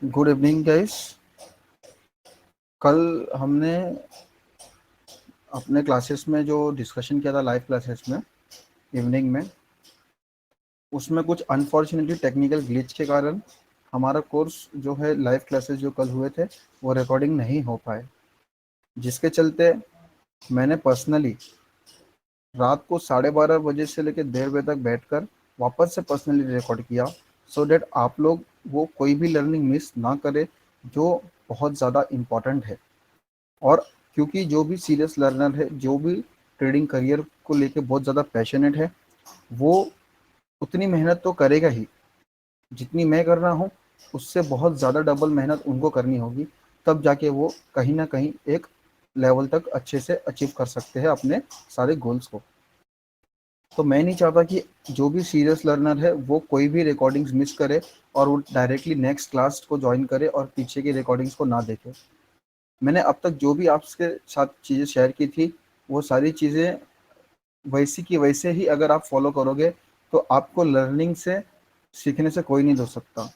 Good evening guys. कल हमने अपने क्लासेस में जो डिस्कशन किया था लाइव क्लासेस में इवनिंग में, उसमें कुछ अनफॉर्चुनेटली टेक्निकल ग्लिच के कारण हमारा कोर्स जो है लाइव क्लासेस जो कल हुए थे वो रिकॉर्डिंग नहीं हो पाए, जिसके चलते मैंने पर्सनली रात को 12:30 बजे से लेकर 1:30 बजे तक बैठकर वापस से पर्सनली रिकॉर्ड किया, सो डैट आप लोग वो कोई भी लर्निंग मिस ना करे जो बहुत ज़्यादा इम्पॉर्टेंट है। और क्योंकि जो भी सीरियस लर्नर है, जो भी ट्रेडिंग करियर को लेके बहुत ज़्यादा पैशनेट है, वो उतनी मेहनत तो करेगा ही जितनी मैं कर रहा हूँ। उससे बहुत ज़्यादा डबल मेहनत उनको करनी होगी, तब जाके वो कहीं ना कहीं एक लेवल तक अच्छे से अचीव कर सकते हैं अपने सारे गोल्स को। तो मैं नहीं चाहता कि जो भी सीरियस लर्नर है वो कोई भी रिकॉर्डिंग्स मिस करे और वो डायरेक्टली नेक्स्ट क्लास को ज्वाइन करे और पीछे की रिकॉर्डिंग्स को ना देखे। मैंने अब तक जो भी आपके साथ चीज़ें शेयर की थी, वो सारी चीज़ें वैसी की वैसे ही अगर आप फॉलो करोगे तो आपको लर्निंग से सीखने से कोई नहीं रोक सकता,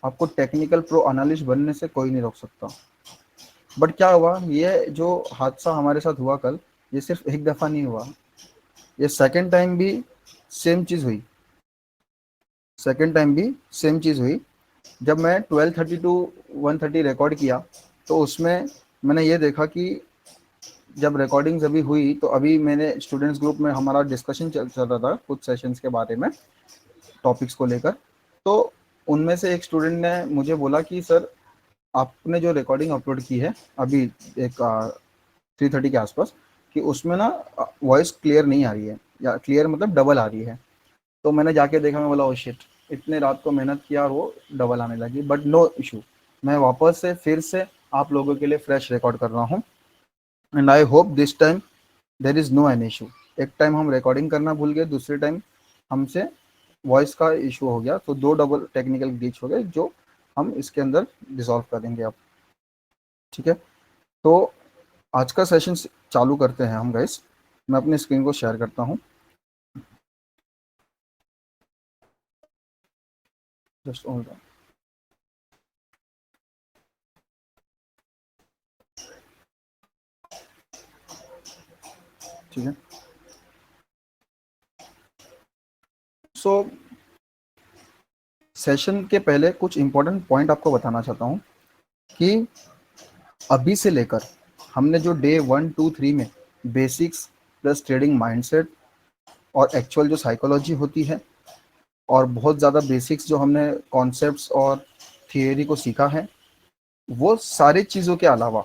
आपको टेक्निकल प्रो एनालिस्ट बनने से कोई नहीं रोक सकता। बट क्या हुआ, ये जो हादसा हमारे साथ हुआ कल, ये सिर्फ एक दफ़ा नहीं हुआ, ये सेकंड टाइम भी सेम चीज़ हुई। सेकंड टाइम भी सेम चीज़ हुई। जब मैं 12:30 टू 1:30 रिकॉर्ड किया, तो उसमें मैंने ये देखा कि जब रिकॉर्डिंग्स अभी हुई तो अभी मैंने स्टूडेंट्स ग्रुप में हमारा डिस्कशन चल रहा था कुछ सेशंस के बारे में, टॉपिक्स को लेकर। तो उनमें से एक स्टूडेंट ने मुझे बोला कि सर, आपने जो रिकॉर्डिंग अपलोड की है अभी एक 3:30 के आसपास, कि उसमें ना वॉइस क्लियर नहीं आ रही है, या क्लियर मतलब डबल आ रही है। तो मैंने जाके देखा, मैं बोला ओ शिट, इतने रात को मेहनत किया और वो डबल आने लगी। बट नो इशू, मैं वापस से फिर से आप लोगों के लिए फ्रेश रिकॉर्ड कर रहा हूँ, and I hope this time there is no an issue. एक टाइम हम रिकॉर्डिंग करना भूल गए, दूसरे टाइम हमसे वॉइस का इशू हो गया, तो दो डबल टेक्निकल ग्लिच हो गए जो हम इसके अंदर डिसॉल्व करेंगे अब। ठीक है, तो आज का सेशन चालू करते हैं हम गाइस। मैं अपनी स्क्रीन को शेयर करता हूँ, जस्ट होल्ड ऑन। ठीक है, सो सेशन के पहले कुछ इंपॉर्टेंट पॉइंट आपको बताना चाहता हूँ कि अभी से लेकर हमने जो डे 1 2 3 में बेसिक्स प्लस ट्रेडिंग माइंडसेट और एक्चुअल जो साइकोलॉजी होती है, और बहुत ज़्यादा बेसिक्स जो हमने कॉन्सेप्ट्स और थियरी को सीखा है, वो सारी चीज़ों के अलावा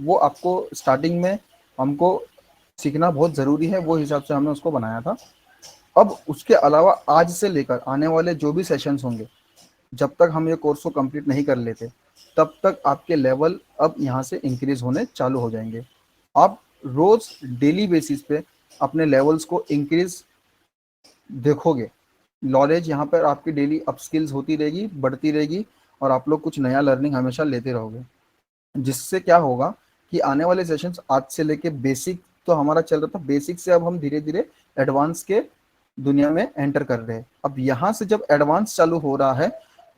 वो आपको स्टार्टिंग में हमको सीखना बहुत ज़रूरी है, वो हिसाब से हमने उसको बनाया था। अब उसके अलावा आज से लेकर आने वाले जो भी सेशंस होंगे, जब तक हम ये कोर्स को कंप्लीट नहीं कर लेते, तब तक आपके लेवल अब यहाँ से इंक्रीज होने चालू हो जाएंगे। आप रोज डेली बेसिस पे अपने लेवल्स को इंक्रीज देखोगे। नॉलेज यहाँ पर आपकी डेली अपस्किल्स होती रहेगी, बढ़ती रहेगी, और आप लोग कुछ नया लर्निंग हमेशा लेते रहोगे। जिससे क्या होगा कि आने वाले सेशंस आज से लेके बेसिक तो हमारा चल रहा था, बेसिक से अब हम धीरे धीरे एडवांस के दुनिया में एंटर कर रहे हैं। अब यहाँ से जब एडवांस चालू हो रहा है,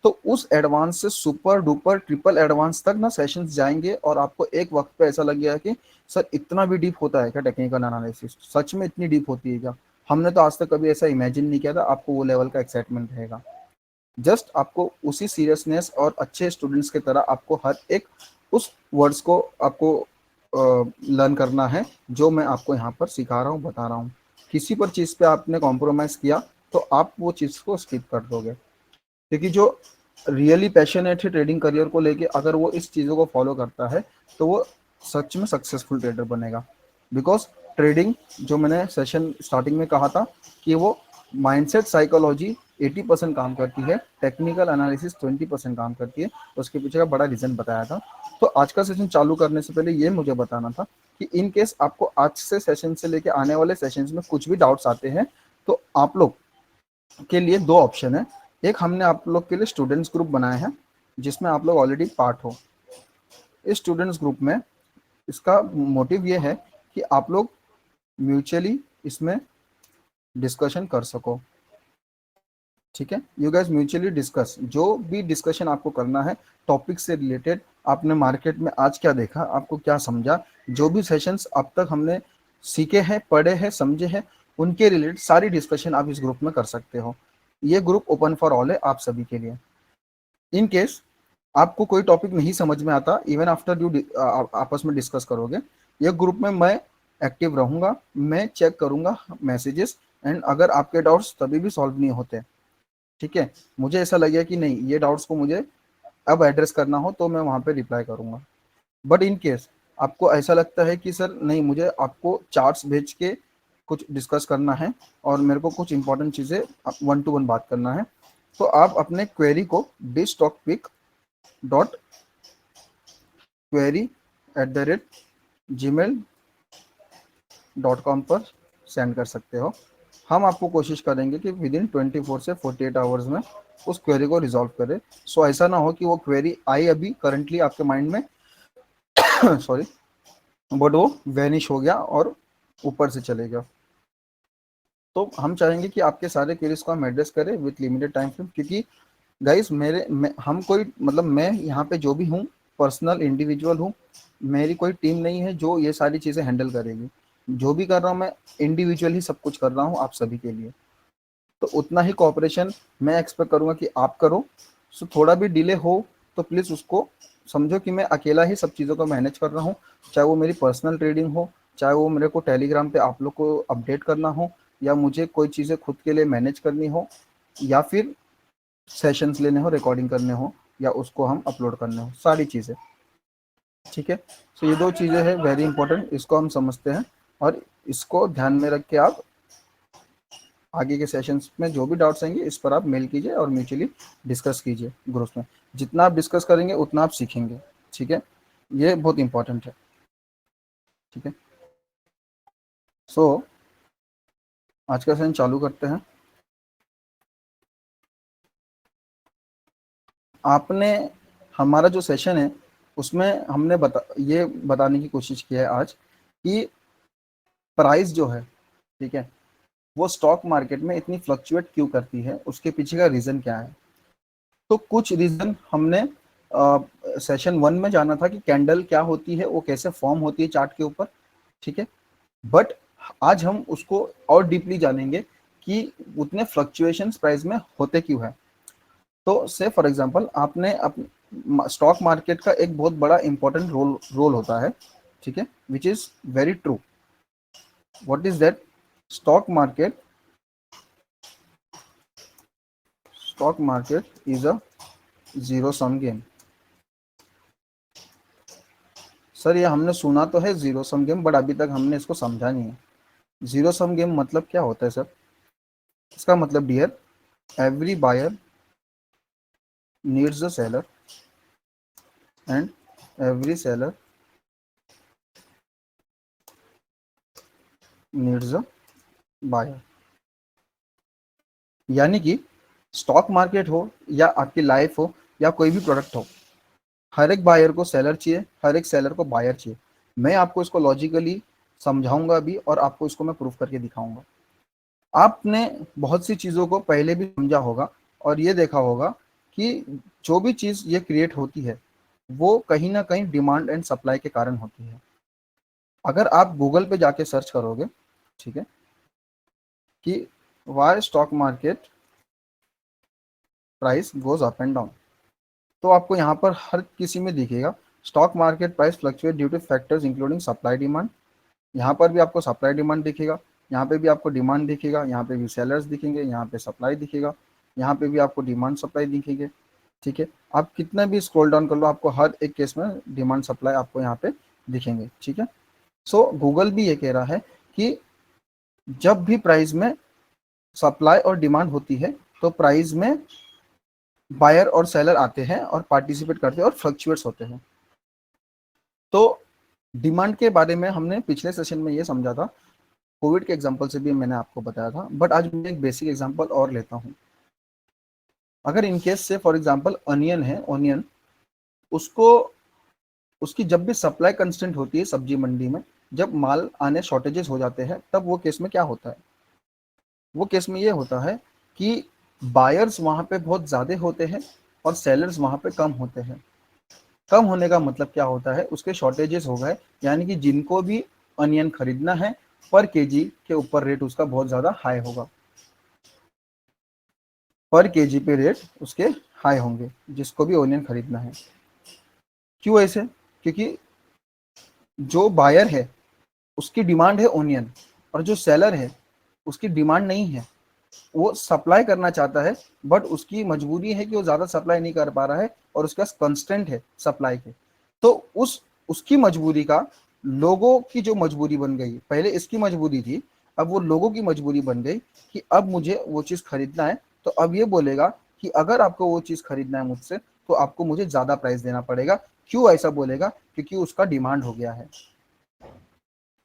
तो उस एडवांस से सुपर डुपर ट्रिपल एडवांस तक ना सेशंस जाएंगे, और आपको एक वक्त पे ऐसा लग गया कि सर इतना भी डीप होता है क्या टेक्निकल एनालिसिस, सच में इतनी डीप होती है क्या, हमने तो आज तक कभी ऐसा इमेजिन नहीं किया था। आपको वो लेवल का एक्साइटमेंट रहेगा। जस्ट आपको उसी सीरियसनेस और अच्छे स्टूडेंट्स की तरह आपको हर एक उस वर्ड्स को आपको लर्न करना है जो मैं आपको यहाँ पर सिखा रहा हूँ, बता रहा हूँ। किसी पर चीज़ पे आपने कॉम्प्रोमाइज़ किया तो आप वो चीज़ को स्किप कर दोगे, क्योंकि जो रियली पैशनेट है ट्रेडिंग करियर को लेके, अगर वो इस चीज़ों को फॉलो करता है तो वो सच में सक्सेसफुल ट्रेडर बनेगा। बिकॉज ट्रेडिंग, जो मैंने सेशन स्टार्टिंग में कहा था कि वो माइंडसेट साइकोलॉजी 80% काम करती है, टेक्निकल एनालिसिस 20% काम करती है। उसके पीछे का बड़ा रीज़न बताया था। तो आज का सेशन चालू करने से पहले ये मुझे बताना था कि इन केस आपको आज से सेशन से लेके आने वाले सेशंस में कुछ भी डाउट्स आते हैं, तो आप लोग के लिए दो ऑप्शन है। एक, हमने आप लोग के लिए स्टूडेंट्स ग्रुप बनाए हैं जिसमें आप लोग ऑलरेडी पार्ट हो। इस स्टूडेंट्स ग्रुप में इसका मोटिव ये है कि आप लोग म्यूचुअली इसमें डिस्कशन कर सको। ठीक है। यू गाइस म्यूचुअली डिस्कस, जो भी डिस्कशन आपको करना है टॉपिक से रिलेटेड, आपने मार्केट में आज क्या देखा, आपको क्या समझा, जो भी सेशंस अब तक हमने सीखे हैं, पढ़े हैं, समझे हैं, उनके रिलेटेड सारी डिस्कशन आप इस ग्रुप में कर सकते हो। ये ग्रुप ओपन फॉर ऑल है आप सभी के लिए। इन केस आपको कोई टॉपिक नहीं समझ में आता, इवन आफ्टर यू आपस में डिस्कस करोगे, ये ग्रुप में मैं एक्टिव रहूंगा, मैं चेक करूंगा मैसेजेस, एंड अगर आपके डाउट्स तभी भी सॉल्व नहीं होते, ठीक है, मुझे ऐसा लगे कि नहीं ये डाउट्स को मुझे अब एड्रेस करना हो, तो मैं वहाँ पे रिप्लाई करूंगा। बट इन केस आपको ऐसा लगता है कि सर नहीं, मुझे आपको चार्ट्स भेज के कुछ डिस्कस करना है और मेरे को कुछ इंपॉर्टेंट चीज़ें वन टू वन बात करना है, तो आप अपने क्वेरी को dstockpic.query@gmail.com पर सेंड कर सकते हो। हम आपको कोशिश करेंगे कि विद इन 24 से 48 आवर्स में उस क्वेरी को रिजॉल्व करें। सो ऐसा ना हो कि वो क्वेरी आई अभी करंटली आपके माइंड में सॉरी, बट वो वैनिश हो गया और ऊपर से चले गया। तो हम चाहेंगे कि आपके सारे क्वेरीज को हम एड्रेस करें विथ लिमिटेड टाइम फ्रेम, क्योंकि गाइस हम कोई मतलब मैं यहाँ पे जो भी हूँ पर्सनल इंडिविजुअल हूँ, मेरी कोई टीम नहीं है जो ये सारी चीज़ें हैंडल करेगी। जो भी कर रहा हूँ मैं इंडिविजुअल ही सब कुछ कर रहा हूँ आप सभी के लिए, तो उतना ही कोऑपरेशन मैं एक्सपेक्ट करूँगा कि आप करो। सो थोड़ा भी डिले हो तो प्लीज़ उसको समझो कि मैं अकेला ही सब चीज़ों को मैनेज कर रहा हूँ, चाहे वो मेरी पर्सनल ट्रेडिंग हो, चाहे वो मेरे को टेलीग्राम पे आप लोग को अपडेट करना हो, या मुझे कोई चीज़ें खुद के लिए मैनेज करनी हो, या फिर सेशंस लेने हो, रिकॉर्डिंग करने हो, या उसको हम अपलोड करने हो, सारी चीज़ें, ठीक है। सो ये दो चीज़ें हैं वेरी इंपॉर्टेंट, इसको हम समझते हैं और इसको ध्यान में रख के आप आगे के सेशंस में जो भी डाउट्स आएंगे इस पर आप मेल कीजिए और म्यूचुअली डिस्कस कीजिए ग्रुप्स में। जितना आप डिस्कस करेंगे उतना आप सीखेंगे, ठीक है, ये बहुत इंपॉर्टेंट है, ठीक है। सो आज का सेशन चालू करते हैं। आपने हमारा जो सेशन है उसमें हमने ये बताने की कोशिश की है आज कि प्राइस जो है, ठीक है, वो स्टॉक मार्केट में इतनी फ्लक्चुएट क्यों करती है, उसके पीछे का रीज़न क्या है। तो कुछ रीज़न हमने सेशन 1 में जाना था कि कैंडल क्या होती है, वो कैसे फॉर्म होती है चार्ट के ऊपर, ठीक है। बट आज हम उसको और डीपली जानेंगे कि उतने फ्लक्चुएशंस प्राइस में होते क्यों है। तो से फॉर एग्जांपल आपने स्टॉक मार्केट का एक बहुत बड़ा इंपॉर्टेंट रोल होता है, ठीक है, which is very true. What is that? Stock market stock market is a zero sum game. Sir ये हमने सुना तो है जीरो सम गेम, बट अभी तक हमने इसको समझा नहीं है। जीरो सम गेम मतलब क्या होता है सर? इसका मतलब dear, every buyer needs a seller and every seller needs a buyer. यानी कि स्टॉक मार्केट हो या आपकी लाइफ हो या कोई भी प्रोडक्ट हो, हर एक बायर को सेलर चाहिए, हर एक सेलर को बायर चाहिए। मैं आपको इसको लॉजिकली समझाऊंगा भी और आपको इसको मैं प्रूफ करके दिखाऊंगा। आपने बहुत सी चीज़ों को पहले भी समझा होगा और ये देखा होगा कि जो भी चीज़ ये क्रिएट होती है वो कहीं ना कहीं डिमांड एंड सप्लाई के कारण होती है। अगर आप गूगल पे जाके सर्च करोगे, ठीक है, कि Y stock market price goes up and down, तो आपको यहाँ पर हर किसी में दिखेगा stock market price fluctuate due two factors including supply demand. यहाँ पर भी आपको सप्लाई डिमांड दिखेगा, यहाँ पे भी आपको डिमांड दिखेगा, यहाँ पे भी सेलर्स दिखेंगे, यहाँ पे सप्लाई दिखेगा, यहाँ पे भी आपको डिमांड सप्लाई दिखेंगे, ठीक है। आप कितना भी स्क्रॉल डाउन कर लो आपको हर एक केस में डिमांड सप्लाई आपको यहाँ पे दिखेंगे, ठीक है। सो गूगल भी ये कह रहा है कि जब भी प्राइस में सप्लाई और डिमांड होती है तो प्राइस में बायर और सेलर आते हैं और पार्टिसिपेट करते हैं और फ्लक्चुएट्स होते हैं। तो डिमांड के बारे में हमने पिछले सेशन में ये समझा था, कोविड के एग्जांपल से भी मैंने आपको बताया था, बट आज मैं एक बेसिक एग्जांपल और लेता हूँ। अगर इन केस से फॉर एग्जांपल अनियन है, ऑनियन, उसको उसकी जब भी सप्लाई कंस्टेंट होती है सब्जी मंडी में, जब माल आने शॉर्टेजेस हो जाते हैं, तब वो केस में क्या होता है? वो केस में ये होता है कि बायर्स वहाँ पे बहुत ज़्यादा होते हैं और सेलर्स वहाँ पे कम होते हैं। कम होने का मतलब क्या होता है, उसके शॉर्टेजेस हो गए, यानी कि जिनको भी अनियन खरीदना है पर केजी के ऊपर रेट उसका बहुत ज़्यादा हाई होगा, पर केजी पे रेट उसके हाई होंगे जिसको भी ओनियन खरीदना है। क्यों ऐसे? क्योंकि जो बायर है उसकी डिमांड है ओनियन, और जो सेलर है उसकी डिमांड नहीं है। वो सप्लाई करना चाहता है बट उसकी मजबूरी है कि वो ज़्यादा सप्लाई नहीं कर पा रहा है और उसके पास कंस्टेंट है सप्लाई के। तो उसकी मजबूरी का लोगों की जो मजबूरी बन गई, पहले इसकी मजबूरी थी, अब वो लोगों की मजबूरी बन गई कि अब मुझे वो चीज़ खरीदना है। तो अब ये बोलेगा कि अगर आपको वो चीज़ खरीदना है मुझसे तो आपको मुझे ज़्यादा प्राइस देना पड़ेगा। क्यों ऐसा बोलेगा? क्योंकि उसका डिमांड हो गया है,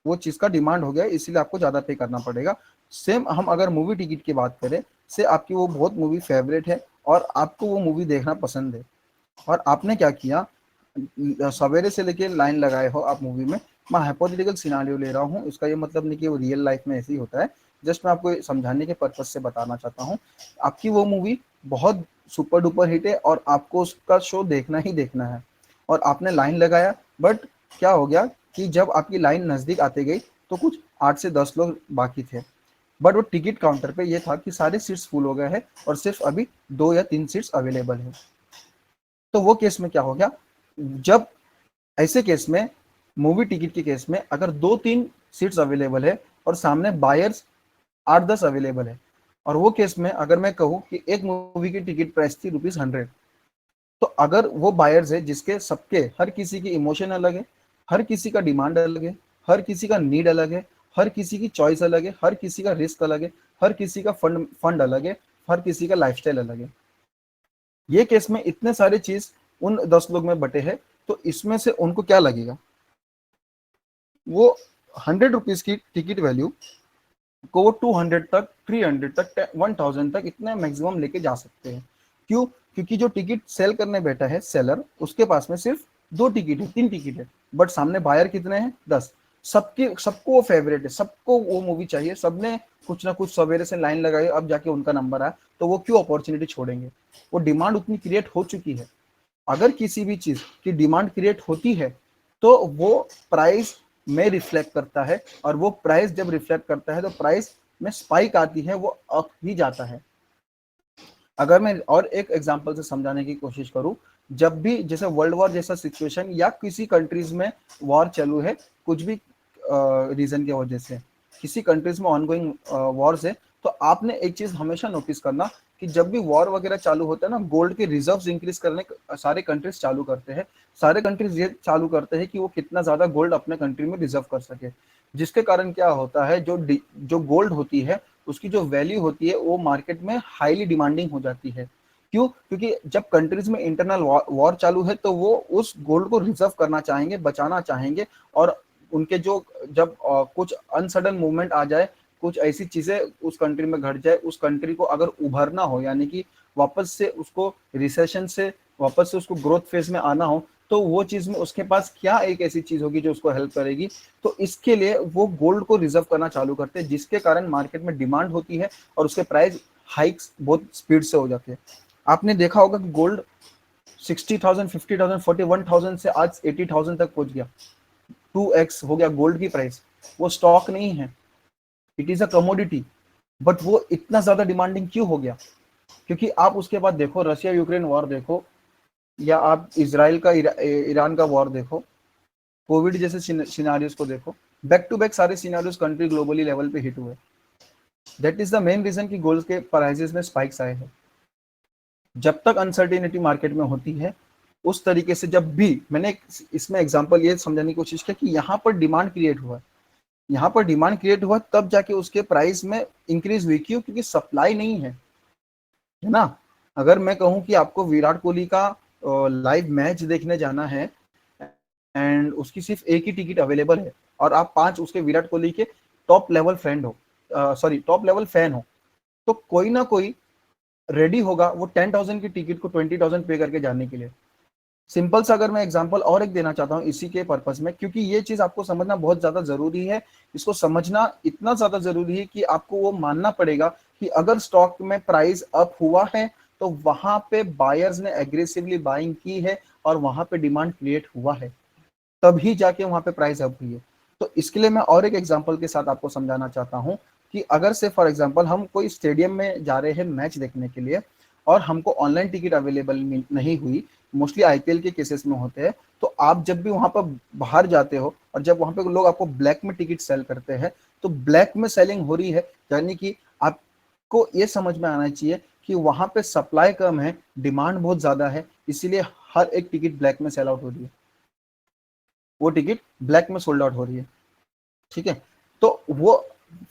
वो चीज़ का डिमांड हो गया है, इसीलिए आपको ज़्यादा पे करना पड़ेगा। सेम हम अगर मूवी टिकट की बात करें, से आपकी वो बहुत मूवी फेवरेट है और आपको वो मूवी देखना पसंद है, और आपने क्या किया, सवेरे से लेके लाइन लगाए हो आप मूवी में। मैं हाइपोथेटिकल सिनारियो ले रहा हूँ, इसका ये मतलब नहीं कि वो रियल लाइफ में ऐसे ही होता है, जस्ट मैं आपको समझाने के पर्पज से बताना चाहता हूँ। आपकी वो मूवी बहुत सुपर डुपर हिट है और आपको उसका शो देखना ही देखना है, और आपने लाइन लगाया, बट क्या हो गया कि जब आपकी लाइन नज़दीक आती गई तो कुछ 8 से 10 लोग बाकी थे, बट वो टिकट काउंटर पे ये था कि सारे सीट्स फुल हो गए हैं और सिर्फ अभी 2 या 3 सीट्स अवेलेबल है। तो वो केस में क्या हो गया, जब ऐसे केस में, मूवी टिकट के केस में, अगर 2-3 सीट्स अवेलेबल है और सामने बायर्स 8-10 अवेलेबल है, और वो केस में अगर मैं कहूँ कि एक मूवी की टिकट प्राइस थी ₹100, तो अगर वो बायर्स है जिसके सबके हर किसी की इमोशन अलग है, हर किसी का डिमांड अलग है, हर किसी का नीड अलग है, हर किसी की चॉइस अलग है, हर किसी का रिस्क अलग है, हर किसी का फंड फंड अलग है, हर किसी का लाइफस्टाइल अलग है। ये केस में इतने सारे चीज उन 10 लोग में बटे हैं, तो इसमें से उनको क्या लगेगा, वो ₹100 की टिकट वैल्यू को वो 200 तक, 300 तक, 1000 तक इतने मैक्सिमम लेके जा सकते हैं। क्यों? क्योंकि जो टिकट सेल करने बैठा है सेलर, उसके पास में सिर्फ 2 टिकट है, 3 टिकट है, बट सामने बायर कितने हैं? 10। सबके सबको वो फेवरेट है, सबको वो मूवी चाहिए, सबने कुछ ना कुछ सवेरे से लाइन लगाई, अब जाके उनका नंबर आया, तो वो क्यों अपॉर्चुनिटी छोड़ेंगे? वो डिमांड उतनी क्रिएट हो चुकी है। अगर किसी भी चीज की डिमांड क्रिएट होती है तो वो प्राइस में रिफ्लेक्ट करता है, और वो प्राइस जब रिफ्लेक्ट करता है तो प्राइस में स्पाइक आती है, वो अप ही जाता है। अगर मैं और एक एग्जांपल से समझाने की कोशिश करूं, जब भी जैसे वर्ल्ड वॉर जैसा सिचुएशन या किसी कंट्रीज में वॉर चालू है, कुछ भी रीजन की वजह से किसी कंट्रीज में ऑनगोइंग वॉर्स है, तो आपने एक चीज हमेशा नोटिस करना कि जब भी वॉर वगैरह चालू होता है ना, गोल्ड के रिजर्व्स इंक्रीज करने सारे कंट्रीज चालू करते हैं। सारे कंट्रीज ये चालू करते हैं कि वो कितना ज्यादा गोल्ड अपने कंट्री में रिजर्व कर सके, जिसके कारण क्या होता है, जो गोल्ड होती है उसकी जो वैल्यू होती है वो मार्केट में हाईली डिमांडिंग हो जाती है। क्यों? क्योंकि जब कंट्रीज में इंटरनल वॉर चालू है तो वो उस गोल्ड को रिजर्व करना चाहेंगे, बचाना चाहेंगे, और उनके जो जब कुछ अनसडन मूवमेंट आ जाए, कुछ ऐसी चीजें उस कंट्री में घट जाए, उस कंट्री को अगर उभरना हो, यानी कि वापस से उसको रिसेशन से वापस से उसको ग्रोथ फेज में आना हो, तो वो चीज में उसके पास क्या एक ऐसी चीज होगी जो उसको हेल्प करेगी। तो इसके लिए वो गोल्ड को रिजर्व करना चालू करते हैं, जिसके कारण मार्केट में डिमांड होती है और उसके प्राइस हाइक्स बहुत स्पीड से हो जाते हैं। आपने देखा होगा कि गोल्ड 60,000, 50,000, 41,000 से आज 80,000 तक पहुंच गया, 2x हो गया गोल्ड की प्राइस। वो स्टॉक नहीं है, it is a commodity, but वो इतना ज्यादा डिमांडिंग क्यों हो गया? क्योंकि आप उसके बाद देखो, रशिया यूक्रेन वॉर देखो, या आप इसराइल का ईरान का वॉर देखो, कोविड जैसे सिनारियोस को देखो, बैक टू बैक सारे सिनारियोस कंट्री ग्लोबली लेवल पे हिट हुए। That is the main reason कि गोल्ड के प्राइसेस में स्पाइक्स आए हैं। जब तक अनसर्टेनिटी मार्केट में होती है, उस तरीके से जब भी मैंने इसमें एग्जांपल ये समझाने की कोशिश की कि यहाँ पर डिमांड क्रिएट हुआ, यहाँ पर डिमांड क्रिएट हुआ तब जाके उसके प्राइस में इंक्रीज हुई। क्यों? क्योंकि सप्लाई नहीं है ना। अगर मैं कहूँ कि आपको विराट कोहली का लाइव मैच देखने जाना है एंड उसकी सिर्फ एक ही टिकट अवेलेबल है, और आप 5 उसके विराट कोहली के टॉप लेवल फ्रेंड हो, सॉरी टॉप लेवल फैन हो, तो कोई ना कोई रेडी होगा वो 10,000 की टिकट को 20,000 पे करके जाने के लिए। सिंपल सा अगर मैं एग्जांपल और एक देना चाहता हूँ इसी के पर्पस में, क्योंकि ये चीज आपको समझना बहुत ज्यादा जरूरी है। इसको समझना इतना ज्यादा जरूरी है कि आपको वो मानना पड़ेगा कि अगर स्टॉक में प्राइस अप हुआ है तो वहां पे बायर्स ने एग्रेसिवली बाइंग की है और वहां पे डिमांड क्रिएट हुआ है, तभी जाके वहां पे प्राइस अप हुई है। तो इसके लिए मैं और एक एग्जांपल के साथ आपको समझाना चाहता हूँ कि अगर से फॉर एग्जांपल हम कोई स्टेडियम में जा रहे हैं मैच देखने के लिए और हमको ऑनलाइन टिकट अवेलेबल नहीं हुई, मोस्टली आईपीएल के केसेस में होते हैं, तो आप जब भी वहां पर बाहर जाते हो और जब वहां पे लोग आपको ब्लैक में टिकट सेल करते हैं, तो ब्लैक में सेलिंग हो रही है, यानी कि आपको ये समझ में आना चाहिए कि वहां पे सप्लाई कम है, डिमांड बहुत ज्यादा है, इसीलिए हर एक टिकट ब्लैक में सेल आउट हो रही है, वो टिकट ब्लैक में सोल्ड आउट हो रही है। ठीक है, तो वो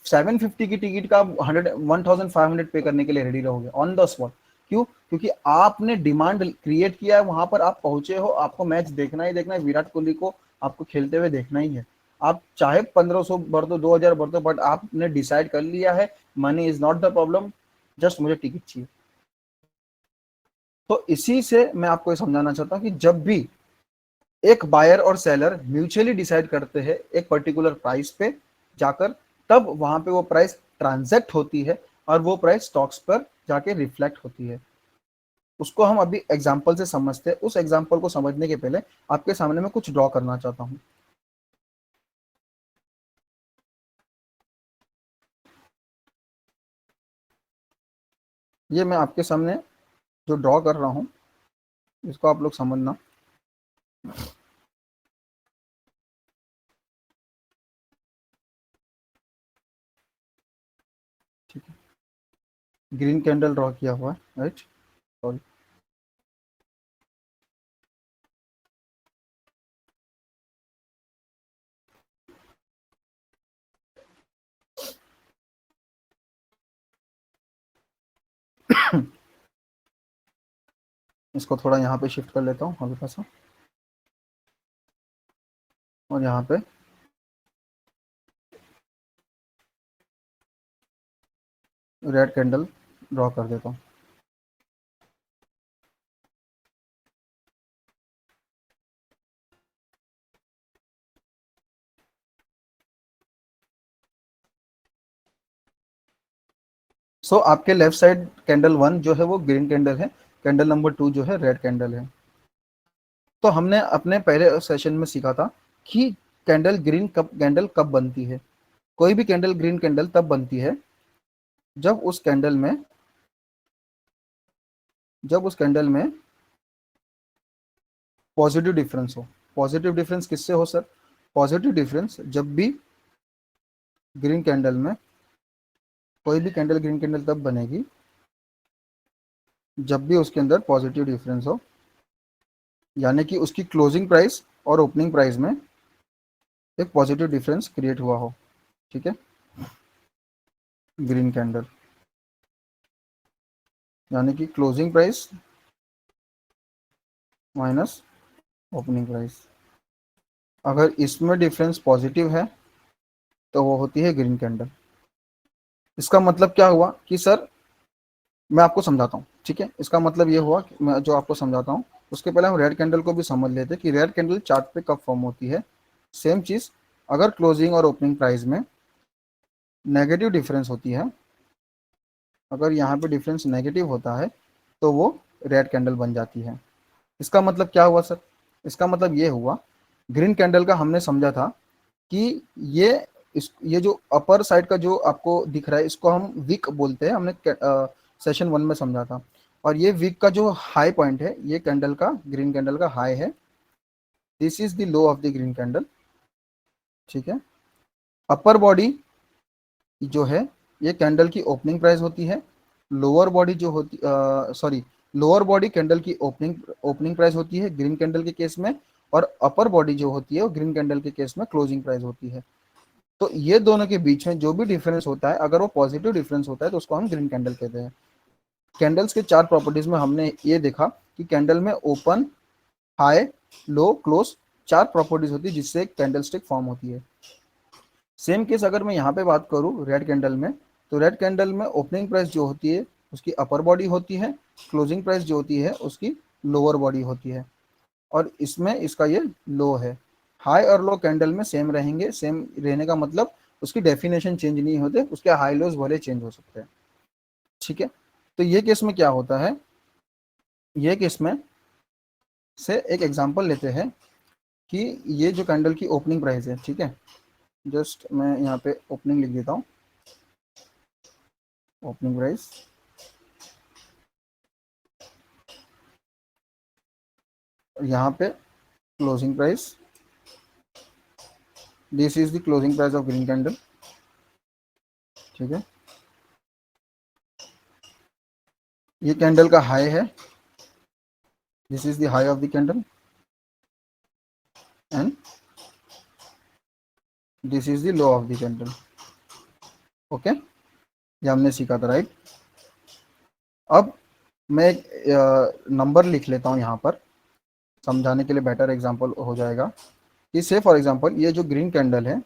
750 की टिकट का 1500 पे करने के लिए रेडी रहोगे ऑन द स्पॉट। क्यों? क्योंकि आपने डिमांड क्रिएट किया है, वहां पर आप पहुंचे हो, आपको मैच देखना ही देखना है, विराट कोहली को आपको खेलते हुए देखना ही है। आप चाहे 1500 भर दो, 2000 भर दो, बट आपने डिसाइड कर लिया है money is not the problem, just मुझे टिकट चाहिए। तो इसी से मैं आपको ये समझाना चाहता हूँ कि जब भी एक बायर और सेलर म्यूचुअली डिसाइड करते हैं एक पर्टिकुलर प्राइस पे जाकर, तब वहां पे वो प्राइस ट्रांजैक्ट होती है और वो प्राइस स्टॉक्स पर जाके रिफ्लेक्ट होती है। उसको हम अभी एग्जांपल से समझते हैं। उस एग्जांपल को समझने के पहले आपके सामने मैं कुछ ड्रॉ करना चाहता हूँ। ये मैं आपके सामने जो ड्रॉ कर रहा हूँ इसको आप लोग समझना। ठीक है, ग्रीन कैंडल ड्रॉ किया हुआ है, राइट। सॉरी, इसको थोड़ा यहाँ पे शिफ्ट कर लेता हूँ हल्का सा, और यहाँ पे रेड कैंडल ड्रॉ कर देता हूँ। आपके लेफ्ट साइड कैंडल 1 जो है वो ग्रीन कैंडल है, कैंडल नंबर 2 जो है रेड कैंडल है। तो हमने अपने पहले सेशन में सीखा था कि कैंडल कब बनती है। कोई भी कैंडल ग्रीन कैंडल तब बनती है जब उस कैंडल में पॉजिटिव डिफरेंस हो। पॉजिटिव डिफरेंस किससे हो सर? पॉजिटिव डिफरेंस जब भी ग्रीन कैंडल में, कोई भी कैंडल ग्रीन कैंडल तब बनेगी जब भी उसके अंदर पॉजिटिव डिफरेंस हो, यानी कि उसकी क्लोजिंग प्राइस और ओपनिंग प्राइस में एक पॉजिटिव डिफरेंस क्रिएट हुआ हो। ठीक है, ग्रीन कैंडल यानी कि closing price minus opening price, अगर इसमें डिफरेंस पॉजिटिव है तो वो होती है ग्रीन कैंडल। इसका मतलब क्या हुआ कि सर, मैं आपको समझाता हूँ। ठीक है, इसका मतलब ये हुआ कि मैं जो आपको समझाता हूँ उसके पहले हम रेड कैंडल को भी समझ लेते हैं कि रेड कैंडल चार्ट पे कब फॉर्म होती है। सेम चीज, अगर क्लोजिंग और ओपनिंग प्राइस में नेगेटिव डिफरेंस होती है, अगर यहाँ पे डिफरेंस नेगेटिव होता है तो वो रेड कैंडल बन जाती है। इसका मतलब क्या हुआ सर? इसका मतलब ये हुआ, ग्रीन कैंडल का हमने समझा था कि ये जो अपर साइड का जो आपको दिख रहा है इसको हम वीक बोलते हैं, हमने सेशन 1 में समझा था। और ये वीक का जो हाई पॉइंट है, ये कैंडल का, ग्रीन कैंडल का हाई है, this is the low of the green candle. ठीक है, अपर बॉडी जो है ये कैंडल की ओपनिंग प्राइस होती है, लोअर बॉडी जो होती सॉरी लोअर बॉडी कैंडल की ओपनिंग ओपनिंग प्राइस होती है ग्रीन कैंडल के केस में, और अपर बॉडी जो होती है वो ग्रीन कैंडल के केस में क्लोजिंग प्राइस होती है। तो ये दोनों के बीच में जो भी डिफरेंस होता है, अगर वो पॉजिटिव डिफरेंस होता है तो उसको हम ग्रीन कैंडल कहते हैं। कैंडल्स के 4 प्रॉपर्टीज में हमने ये देखा कि कैंडल में ओपन, हाई, लो, क्लोज, 4 प्रॉपर्टीज होती है जिससे कैंडल स्टिक फॉर्म होती है। सेम केस अगर मैं यहाँ पे बात करूँ रेड कैंडल में, तो रेड कैंडल में ओपनिंग प्राइस जो होती है उसकी अपर बॉडी होती है, क्लोजिंग प्राइस जो होती है उसकी लोअर बॉडी होती है। और इसमें इसका ये लो है। हाई और लो कैंडल में सेम रहेंगे, सेम रहने का मतलब उसकी डेफिनेशन चेंज नहीं होते, उसके हाई लोज भले चेंज हो सकते हैं। ठीक है, तो ये केस में क्या होता है, ये केस में से एक एग्जांपल लेते हैं कि ये जो कैंडल की ओपनिंग प्राइस है, ठीक है, जस्ट मैं यहाँ पे ओपनिंग लिख देता हूँ, ओपनिंग प्राइस, यहाँ पे closing price, this is the closing price of green candle. ठीक है, ये कैंडल का हाई है, this is the high of the candle, and this is the low of the candle. Okay, ये हमने सीखा था, राइट। अब मैं एक नंबर लिख लेता हूँ यहाँ पर, समझाने के लिए बेटर एग्जांपल हो जाएगा कि से फॉर एग्जांपल ये जो ग्रीन कैंडल है,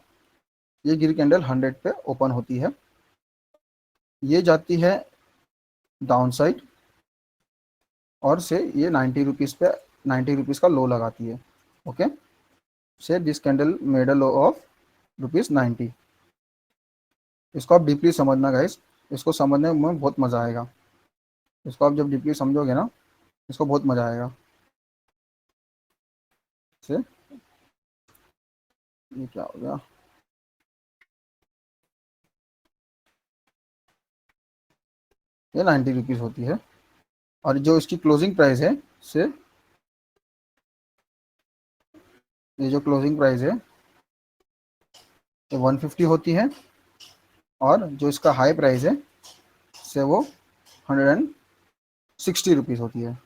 ये ग्रीन कैंडल 100 पे ओपन होती है, ये जाती है डाउन साइड और से ये 90 रुपीज़ पे 90 रुपीज़ का लो लगाती है। ओके, से this candle made a low of ₹90। इसको आप डीपली समझना गाइस, इसको समझने में बहुत मज़ा आएगा, इसको आप जब डीपली समझोगे ना, इसको बहुत मज़ा आएगा। से ये क्या हो गया, ये 90 रुपीज़ होती है, और जो इसकी क्लोजिंग प्राइस है से, ये जो क्लोजिंग प्राइस है ये 150 होती है, और जो इसका हाई प्राइस है से वो 160 रुपीज़ होती है।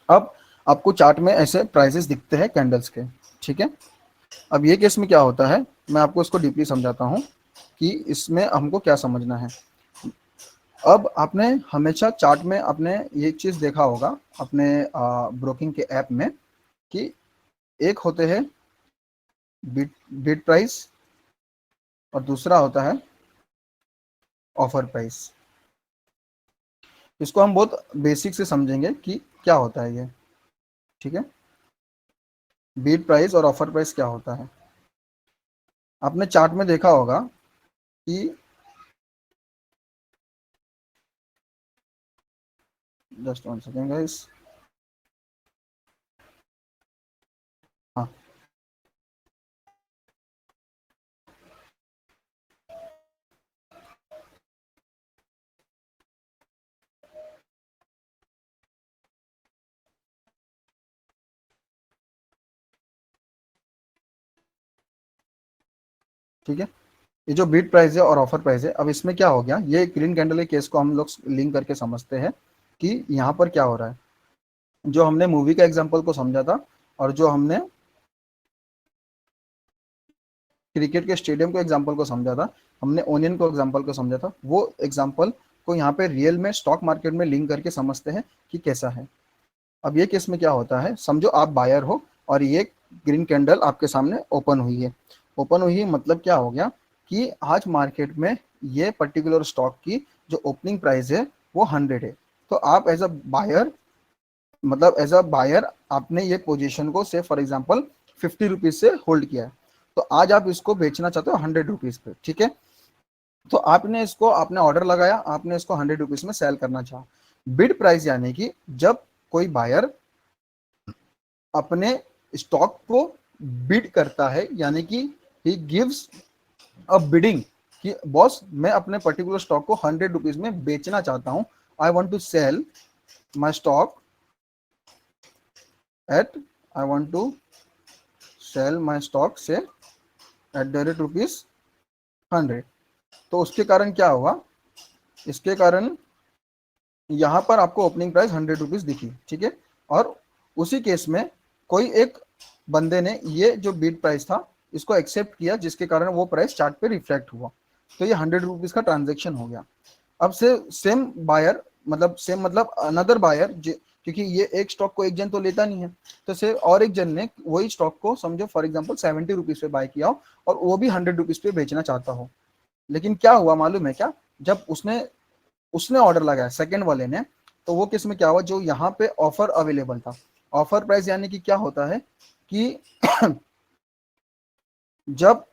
अब आपको चार्ट में ऐसे प्राइसेस दिखते हैं कैंडल्स के, ठीक है। अब ये केस में क्या होता है, मैं आपको इसको डीपली समझाता हूँ कि इसमें हमको क्या समझना है। अब आपने हमेशा चार्ट में आपने ये चीज़ देखा होगा अपने ब्रोकिंग के ऐप में कि एक होते हैं बिड बिड प्राइस और दूसरा होता है ऑफर प्राइस। इसको हम बहुत बेसिक से समझेंगे कि क्या होता है ये, ठीक है। बिड प्राइस और ऑफर प्राइस क्या होता है, आपने चार्ट में देखा होगा कि जस्ट वन सेकेंड गाइस, हाँ, ठीक है। ये जो बिड प्राइस है और ऑफर प्राइस है, अब इसमें क्या हो गया, ये ग्रीन कैंडल के केस को हम लोग लिंक करके समझते हैं कि यहाँ पर क्या हो रहा है। जो हमने मूवी का एग्जांपल को समझा था और जो हमने क्रिकेट के स्टेडियम को एग्जांपल को समझा था, हमने ओनियन को एग्जांपल को समझा था, वो एग्जांपल को यहाँ पे रियल में स्टॉक मार्केट में लिंक करके समझते हैं कि कैसा है। अब ये केस में क्या होता है, समझो आप बायर हो और ये ग्रीन कैंडल आपके सामने ओपन हुई है। ओपन हुई मतलब क्या हो गया कि आज मार्केट में ये पर्टिकुलर स्टॉक की जो ओपनिंग प्राइस है वो 100 है। तो आप एज अ बायर, मतलब एज अ बायर आपने ये पोजीशन को से फॉर एग्जांपल 50 रुपीज से होल्ड किया है, तो आज आप इसको बेचना चाहते हो 100 रुपीज पे, ठीक है। तो आपने इसको, आपने ऑर्डर लगाया, आपने इसको 100 रुपीज में सेल करना चाहा। बिड प्राइस यानी कि जब कोई बायर अपने स्टॉक को बिड करता है, यानी कि ही गिव्स अ बिडिंग कि बॉस मैं अपने पर्टिकुलर स्टॉक को 100 रुपीज में बेचना चाहता हूं, I want to sell my stock at I want to sell my stock से एट द रेट ₹100। तो उसके कारण क्या हुआ, इसके कारण यहाँ पर आपको ओपनिंग प्राइस 100 रुपीज दिखी, ठीक है। और उसी केस में कोई एक बंदे ने ये जो बिड प्राइस था इसको एक्सेप्ट किया, जिसके कारण वो प्राइस चार्ट पे रिफ्लेक्ट हुआ, तो ये 100 रुपीज का ट्रांजेक्शन हो गया। अब से सेम बायर, मतलब सेम मतलब अनदर बायर, क्योंकि ये एक स्टॉक को एक जन तो लेता नहीं है, तो से और एक जन ने वही स्टॉक को समझो फॉर एग्जांपल 70 रुपीज पे बाय किया हो और वो भी 100 रुपीज पे बेचना चाहता हो। लेकिन क्या हुआ मालूम है क्या, जब उसने उसने ऑर्डर लगाया सेकंड वाले ने, तो वो किस में क्या हुआ, जो यहाँ पे ऑफर अवेलेबल था ऑफर प्राइस यानी कि क्या होता है कि जब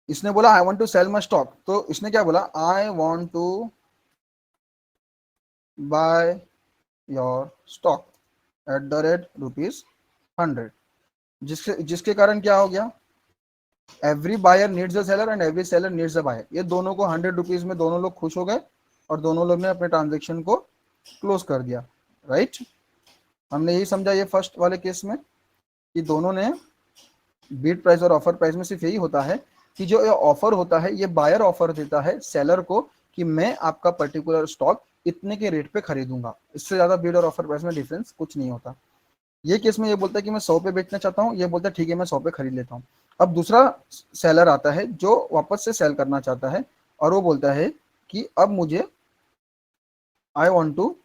इसने बोला I want to sell my stock, तो इसने क्या बोला, I want to buy your stock at the rate ₹100, जिसके जिसके कारण क्या हो गया, every buyer needs a seller and every seller needs a buyer, ये दोनों को ₹100 में दोनों लोग खुश हो गए और दोनों लोग ने अपने ट्रांजेक्शन को क्लोज कर दिया, राइट। हमने यही समझा ये फर्स्ट वाले केस में कि दोनों ने बीट प्राइस और ऑफर प्राइस में सिर्फ यही होता है कि जो ये ऑफर होता है ये बायर ऑफर देता है सेलर को कि मैं आपका पर्टिकुलर स्टॉक इतने के रेट पे खरीदूंगा, इससे ज्यादा बीट और ऑफर प्राइस में डिफरेंस कुछ नहीं होता। ये केस में ये बोलता है कि मैं 100 पे बेचना चाहता हूँ, ये बोलता है ठीक है मैं 100 पे खरीद लेता हूँ। अब दूसरा सेलर आता है जो वापस से सेल करना चाहता है और वो बोलता है कि अब मुझे I want to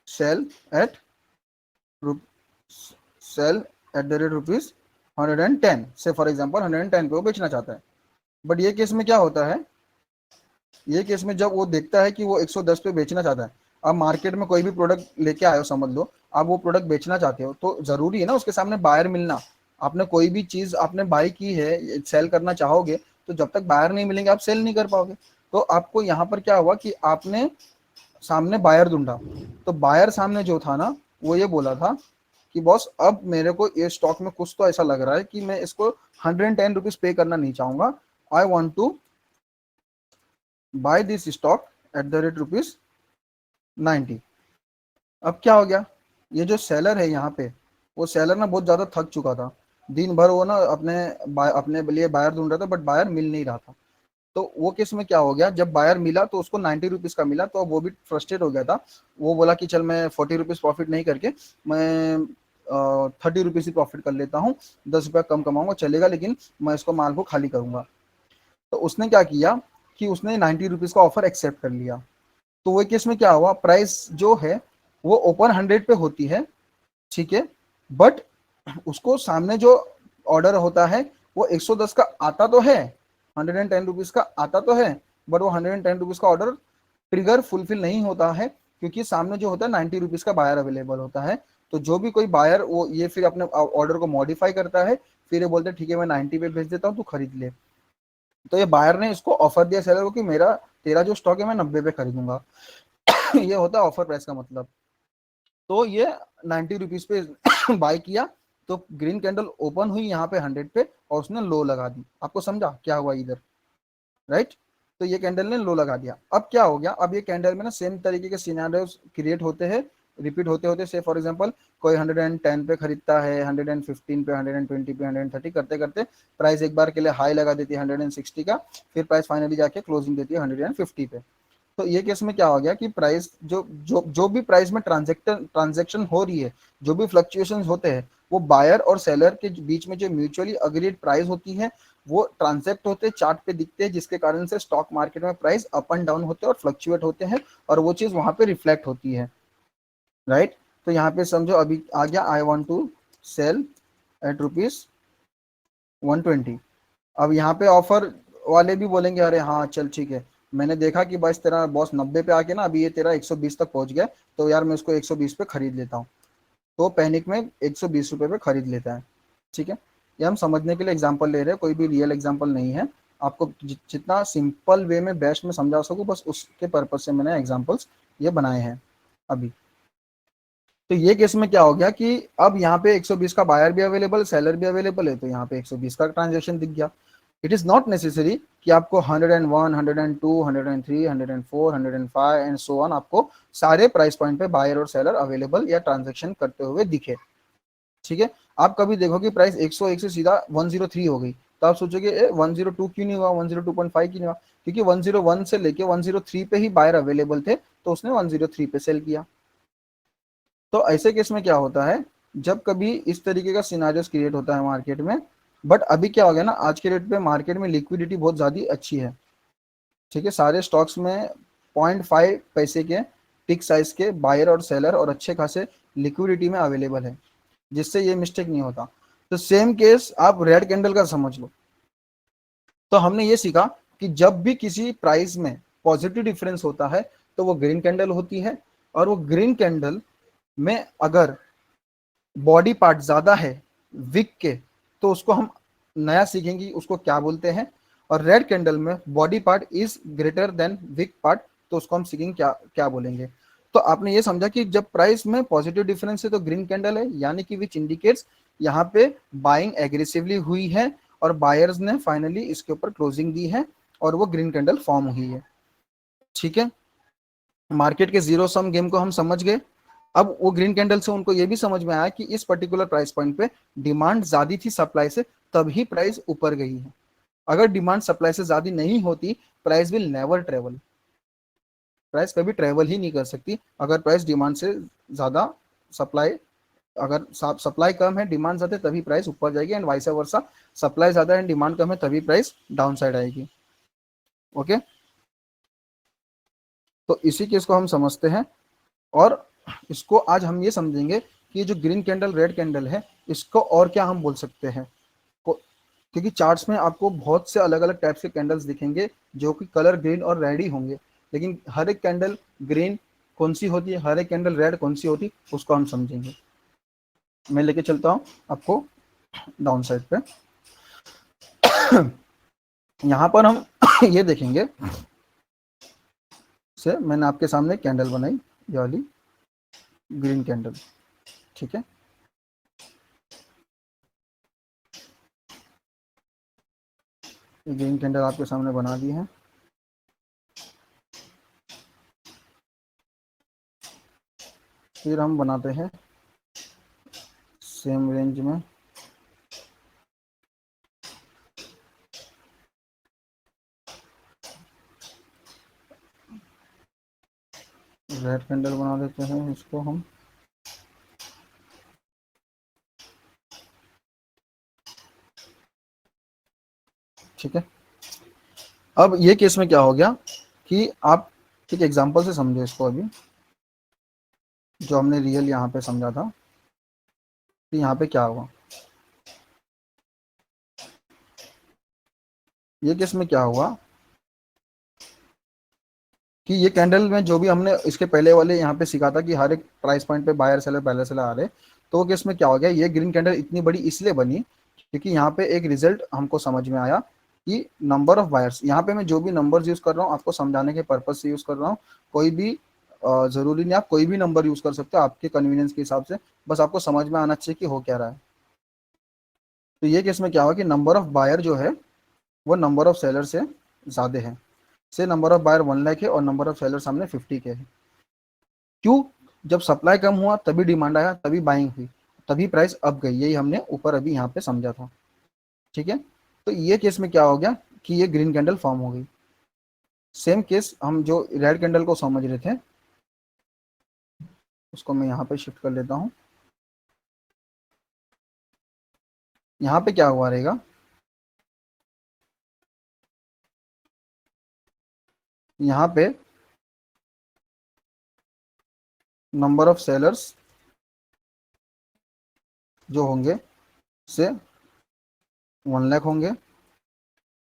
sell at sell at the rate ₹110 से, फॉर एग्जाम्पल 110 पे वो बेचना चाहता है। बट ये केस में क्या होता है, ये केस में जब वो देखता है कि वो 110 पे बेचना चाहता है, अब मार्केट में कोई भी प्रोडक्ट लेके आए हो, समझ लो आप वो प्रोडक्ट बेचना चाहते हो, तो जरूरी है ना उसके सामने बायर मिलना। आपने कोई भी चीज आपने बाय की है, सेल करना चाहोगे, तो जब तक बायर नहीं मिलेंगे आप सेल नहीं कर पाओगे। तो आपको यहाँ पर क्या हुआ कि आपने सामने बायर ढूंढा, तो बायर सामने जो था ना वो ये बोला था कि बॉस अब मेरे को ये स्टॉक में कुछ तो ऐसा लग रहा है कि मैं इसको ₹110 पे करना नहीं चाहूंगा, I want to buy this stock at the rate ₹90। अब क्या हो गया, ये जो सेलर है यहाँ पे, वो सेलर ना बहुत ज्यादा थक चुका था, दिन भर वो ना अपने लिए बायर ढूंढ रहा था बट बायर मिल नहीं रहा था। तो वो केस में क्या हो गया, जब बायर मिला तो उसको ₹90 का मिला, तो वो भी फ्रस्ट्रेट हो गया था। वो बोला कि चल मैं ₹40 प्रॉफिट नहीं करके मैं ₹30 ही प्रॉफिट कर लेता हूँ, ₹10 कम कमाऊंगा चलेगा, लेकिन मैं इसको माल को खाली करूंगा। तो उसने क्या किया कि उसने ₹90 का ऑफर एक्सेप्ट कर लिया। तो वो केस में क्या हुआ, प्राइस जो है वो ओपन 100 पे होती है, ठीक है, बट उसको सामने जो ऑर्डर होता है वो 110 का आता तो है, ₹110 का आता तो है, बट वो ₹110 का ऑर्डर ट्रिगर फुलफिल नहीं होता है, क्योंकि सामने जो होता है ₹90 का बायर अवेलेबल होता है। तो जो भी कोई बायर वो ये फिर अपने ऑर्डर को मॉडिफाई करता है, फिर ये बोलते हैं ठीक है मैं 90 पे भेज देता हूँ तू खरीद ले। तो ये बायर ने इसको ऑफर दिया सेलर को कि मेरा तेरा जो स्टॉक है मैं 90 पे खरीदूंगा। ये होता है ऑफर प्राइस का मतलब। तो ये ₹90 पे बाय किया, तो ग्रीन कैंडल ओपन हुई यहाँ पे 100 पे और उसने लो लगा दी। आपको समझा क्या हुआ इधर, राइट। तो ये कैंडल ने लो लगा दिया। अब क्या हो गया, अब ये कैंडल में ना सेम तरीके के सिनेरियोस क्रिएट होते हैं, रिपीट होते होते। से फॉर एग्जांपल कोई 110 पे खरीदता है, 115 पे, 120 पे, 130 करते करते प्राइस एक बार के लिए हाई लगा देती है 160 का, फिर प्राइस फाइनली जाके क्लोजिंग देती है 150 पे। तो ये केस में क्या हो गया कि प्राइस जो भी प्राइस में ट्रांजेक्शन हो रही है, जो भी फ्लक्चुएशन होते हैं, वो बायर और सेलर के बीच में जो म्यूचुअली अग्रीड प्राइस होती है वो ट्रांजेक्ट होते हैं, चार्ट पे दिखते हैं, जिसके कारण से स्टॉक मार्केट में प्राइस अप एंड डाउन होते हैं और फ्लक्चुएट होते हैं, और वो चीज वहां पे रिफ्लेक्ट होती है, राइट। तो यहाँ पे समझो अभी आ गया I want to sell at ₹120। अब यहाँ पे ऑफर वाले भी बोलेंगे अरे हाँ चल ठीक है, मैंने देखा कि बस तेरा बॉस 90 पे आके ना अभी ये तेरा 120 तक पहुंच गया, तो यार मैं इसको 120 पे खरीद लेता हूँ। तो पैनिक में ₹120 पे खरीद लेता है, ठीक है। ये हम समझने के लिए एग्जांपल ले रहे हैं, कोई भी रियल एग्जांपल नहीं है। आपको जितना सिंपल वे में बेस्ट में समझा सकूँ बस उसके पर्पज से मैंने एग्जांपल्स ये बनाए हैं अभी। तो ये केस में क्या हो गया कि अब यहाँ पे 120 का बायर भी अवेलेबल, सेलर भी अवेलेबल है, तो यहाँ पे 120 का ट्रांजेक्शन दिख गया। इट इज नॉट नेसेसरी कि आपको 101, 102, 103, 104, 105 एंड सो ऑन आपको सारे प्राइस पॉइंट पे बायर और सेलर अवेलेबल या ट्रांजेक्शन करते हुए दिखे, ठीक है। आप कभी देखो कि प्राइस 101 से सीधा 103 हो गई, तो आप सोचोगे 102 क्यों नहीं हुआ, 102.5 क्यों नहीं हुआ, क्योंकि 101 से लेके 103 पे ही बायर अवेलेबल थे, तो उसने 103 पे सेल किया। तो ऐसे केस में क्या होता है, जब कभी इस तरीके का सिनारियोस क्रिएट होता है मार्केट में, बट अभी क्या हो गया ना, आज के डेट पे मार्केट में लिक्विडिटी बहुत ज्यादा अच्छी है, ठीक है। सारे स्टॉक्स में 0.5 पैसे के टिक साइज के बायर और सेलर और अच्छे खासे लिक्विडिटी में अवेलेबल है, जिससे ये मिस्टेक नहीं होता। तो सेम केस आप रेड कैंडल का समझ लो। तो हमने ये सीखा कि जब भी किसी प्राइस में पॉजिटिव डिफरेंस होता है तो वो ग्रीन कैंडल होती है, और वो ग्रीन कैंडल में अगर बॉडी पार्ट ज्यादा है विक के, तो उसको हम नया सीखेंगे उसको क्या बोलते हैं। और रेड कैंडल में body part is greater than wick part, तो उसको हम सीखेंगे क्या क्या बोलेंगे। तो आपने ये समझा कि जब प्राइस में पॉजिटिव डिफरेंस है तो ग्रीन कैंडल है, यानी कि विच इंडिकेट्स यहाँ पे बाइंग एग्रेसिवली हुई है और बायर्स ने फाइनली इसके ऊपर क्लोजिंग दी है और वो ग्रीन कैंडल फॉर्म हुई है। ठीक है, मार्केट के जीरो सम गेम को हम समझ गए। अब वो ग्रीन कैंडल से उनको ये भी समझ में आया कि इस पर्टिकुलर प्राइस पॉइंट पे डिमांड ज्यादा थी सप्लाई से, तभी प्राइस ऊपर गई है। अगर डिमांड सप्लाई से ज्यादा नहीं होती, price will never travel, price कभी ट्रेवल ही नहीं कर सकती। अगर प्राइस डिमांड से ज्यादा सप्लाई, अगर सप्लाई कम है डिमांड ज्यादा है तभी प्राइस ऊपर जाएगी, एंड वाइस वर्सा, सप्लाई ज्यादा है डिमांड कम है तभी प्राइस डाउन साइड आएगी। ओके, तो इसी केस को हम समझते हैं। और इसको आज हम ये समझेंगे कि जो ग्रीन कैंडल रेड कैंडल है इसको और क्या हम बोल सकते हैं। क्योंकि चार्ट्स में आपको बहुत से अलग अलग टाइप्स के कैंडल्स दिखेंगे जो कि कलर ग्रीन और रेड ही होंगे, लेकिन हर एक कैंडल ग्रीन कौन सी होती है, हर एक कैंडल रेड कौन सी होती है, उसको हम समझेंगे। मैं लेके चलता हूँ आपको डाउन साइड पे। यहाँ पर हम ये देखेंगे, से मैंने आपके सामने कैंडल बनाई, ये वाली ग्रीन कैंडल। ठीक है, ग्रीन कैंडल आपके सामने बना दी है। फिर हम बनाते हैं सेम रेंज में रेड कैंडल बना देते हैं इसको हम। ठीक है, अब ये केस में क्या हो गया कि आप एक एग्जांपल से समझो इसको। अभी जो हमने रियल यहाँ पे समझा था कि यहाँ पे क्या हुआ, ये केस में क्या हुआ कि ये कैंडल में जो भी हमने इसके पहले वाले यहाँ पे सीखा था कि हर एक प्राइस पॉइंट पे बायर सेलर पहले सेलर आ रहे, तो वो केस में क्या हो गया, ये ग्रीन कैंडल इतनी बड़ी इसलिए बनी क्योंकि यहाँ पे एक रिजल्ट हमको समझ में आया कि नंबर ऑफ बायर्स, यहाँ पे मैं जो भी नंबर्स यूज कर रहा हूँ आपको समझाने के पर्पज से यूज कर रहा हूँ। कोई भी जरूरी नहीं, आप कोई भी नंबर यूज कर सकते हो आपके कन्वीनियंस के हिसाब से, बस आपको समझ में आना चाहिए कि हो क्या रहा है। तो ये केस में क्या हुआ कि नंबर ऑफ बायर जो है वो नंबर ऑफ सेलर से ज्यादा है। से नंबर ऑफ बायर 1 लाख है और नंबर ऑफ सेलर सामने 50 के है। क्यों? जब सप्लाई कम हुआ तभी डिमांड आया, तभी बाइंग हुई, तभी प्राइस अप गई, यही हमने ऊपर अभी यहाँ पे समझा था। ठीक है, तो ये केस में क्या हो गया कि ये ग्रीन कैंडल फॉर्म हो गई। सेम केस हम जो रेड कैंडल को समझ रहे थे उसको मैं यहाँ पे शिफ्ट कर लेता हूँ। यहाँ पे क्या हुआ रहेगा, यहाँ पे नंबर ऑफ सेलर्स जो होंगे से 1 लाख होंगे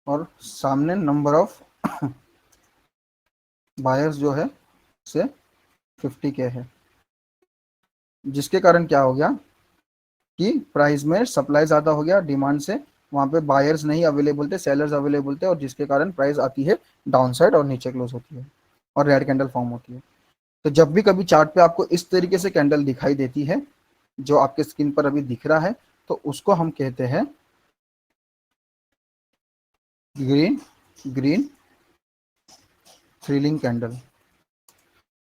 और सामने नंबर ऑफ बायर्स जो है से 50 के है। जिसके कारण क्या हो गया कि प्राइस में सप्लाई ज़्यादा हो गया डिमांड से, वहाँ पे बायर्स नहीं अवेलेबल थे, सेलर्स अवेलेबल थे, और जिसके कारण प्राइस आती है डाउन साइड और नीचे क्लोज होती है और रेड कैंडल फॉर्म होती है। तो जब भी कभी चार्ट पे आपको इस तरीके से कैंडल दिखाई देती है जो आपके स्क्रीन पर अभी दिख रहा है, तो उसको हम कहते हैं ग्रीन ग्रीन थ्रिलिंग कैंडल।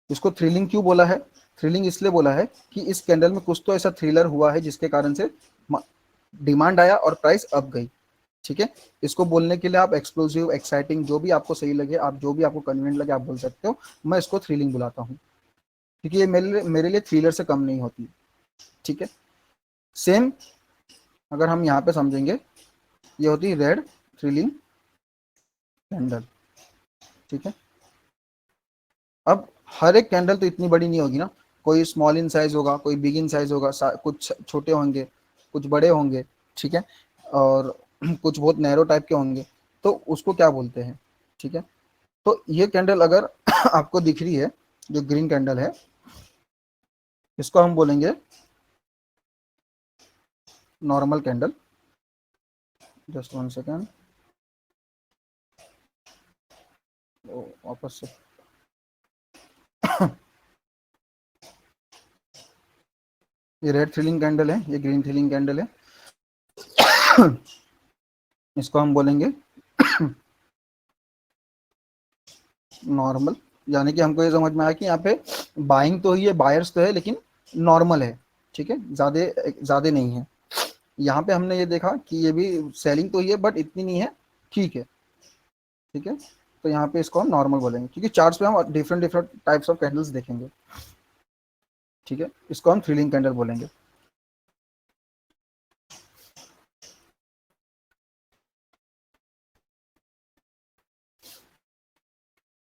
इसको थ्रिलिंग क्यों बोला है? थ्रिलिंग इसलिए बोला है कि इस कैंडल में कुछ तो ऐसा थ्रिलर हुआ है जिसके कारण से डिमांड आया और प्राइस अप गई। ठीक है, इसको बोलने के लिए आप एक्सप्लोसिव, एक्साइटिंग, जो भी आपको सही लगे, आप जो भी आपको कन्वीनियंट लगे आप बोल सकते हो। मैं इसको थ्रिलिंग बुलाता हूँ क्योंकि ये मेरे लिए थ्रिलर से कम नहीं होती। ठीक है, सेम अगर हम यहाँ पे समझेंगे, ये होती है रेड थ्रिलिंग कैंडल। ठीक है, अब हर एक कैंडल तो इतनी बड़ी नहीं होगी ना, कोई स्मॉल इन साइज होगा, कोई बिग इन साइज होगा, कुछ छोटे होंगे, कुछ बड़े होंगे। ठीक है, और कुछ बहुत नैरो टाइप के होंगे, तो उसको क्या बोलते हैं। ठीक है, तो ये कैंडल अगर आपको दिख रही है, जो ग्रीन कैंडल है, इसको हम बोलेंगे नॉर्मल कैंडल। जस्ट 1 सेकेंड, वापस से। ये रेड थ्रिलिंग कैंडल है, ये ग्रीन थ्रिलिंग कैंडल है। इसको हम बोलेंगे नॉर्मल। यानी कि हमको ये समझ में आया कि यहाँ पे बाइंग तो ही है, बायर्स तो है, लेकिन नॉर्मल है। ठीक है, ज्यादा ज्यादा नहीं है। यहाँ पे हमने ये देखा कि ये भी सेलिंग तो ही है बट इतनी नहीं है, ठीक है। ठीक है, तो यहाँ पे इसको हम नॉर्मल बोलेंगे, क्योंकि चार्ट्स पे हम different different types of candles देखेंगे। ठीक है, इसको हम थ्रिलिंग कैंडल बोलेंगे।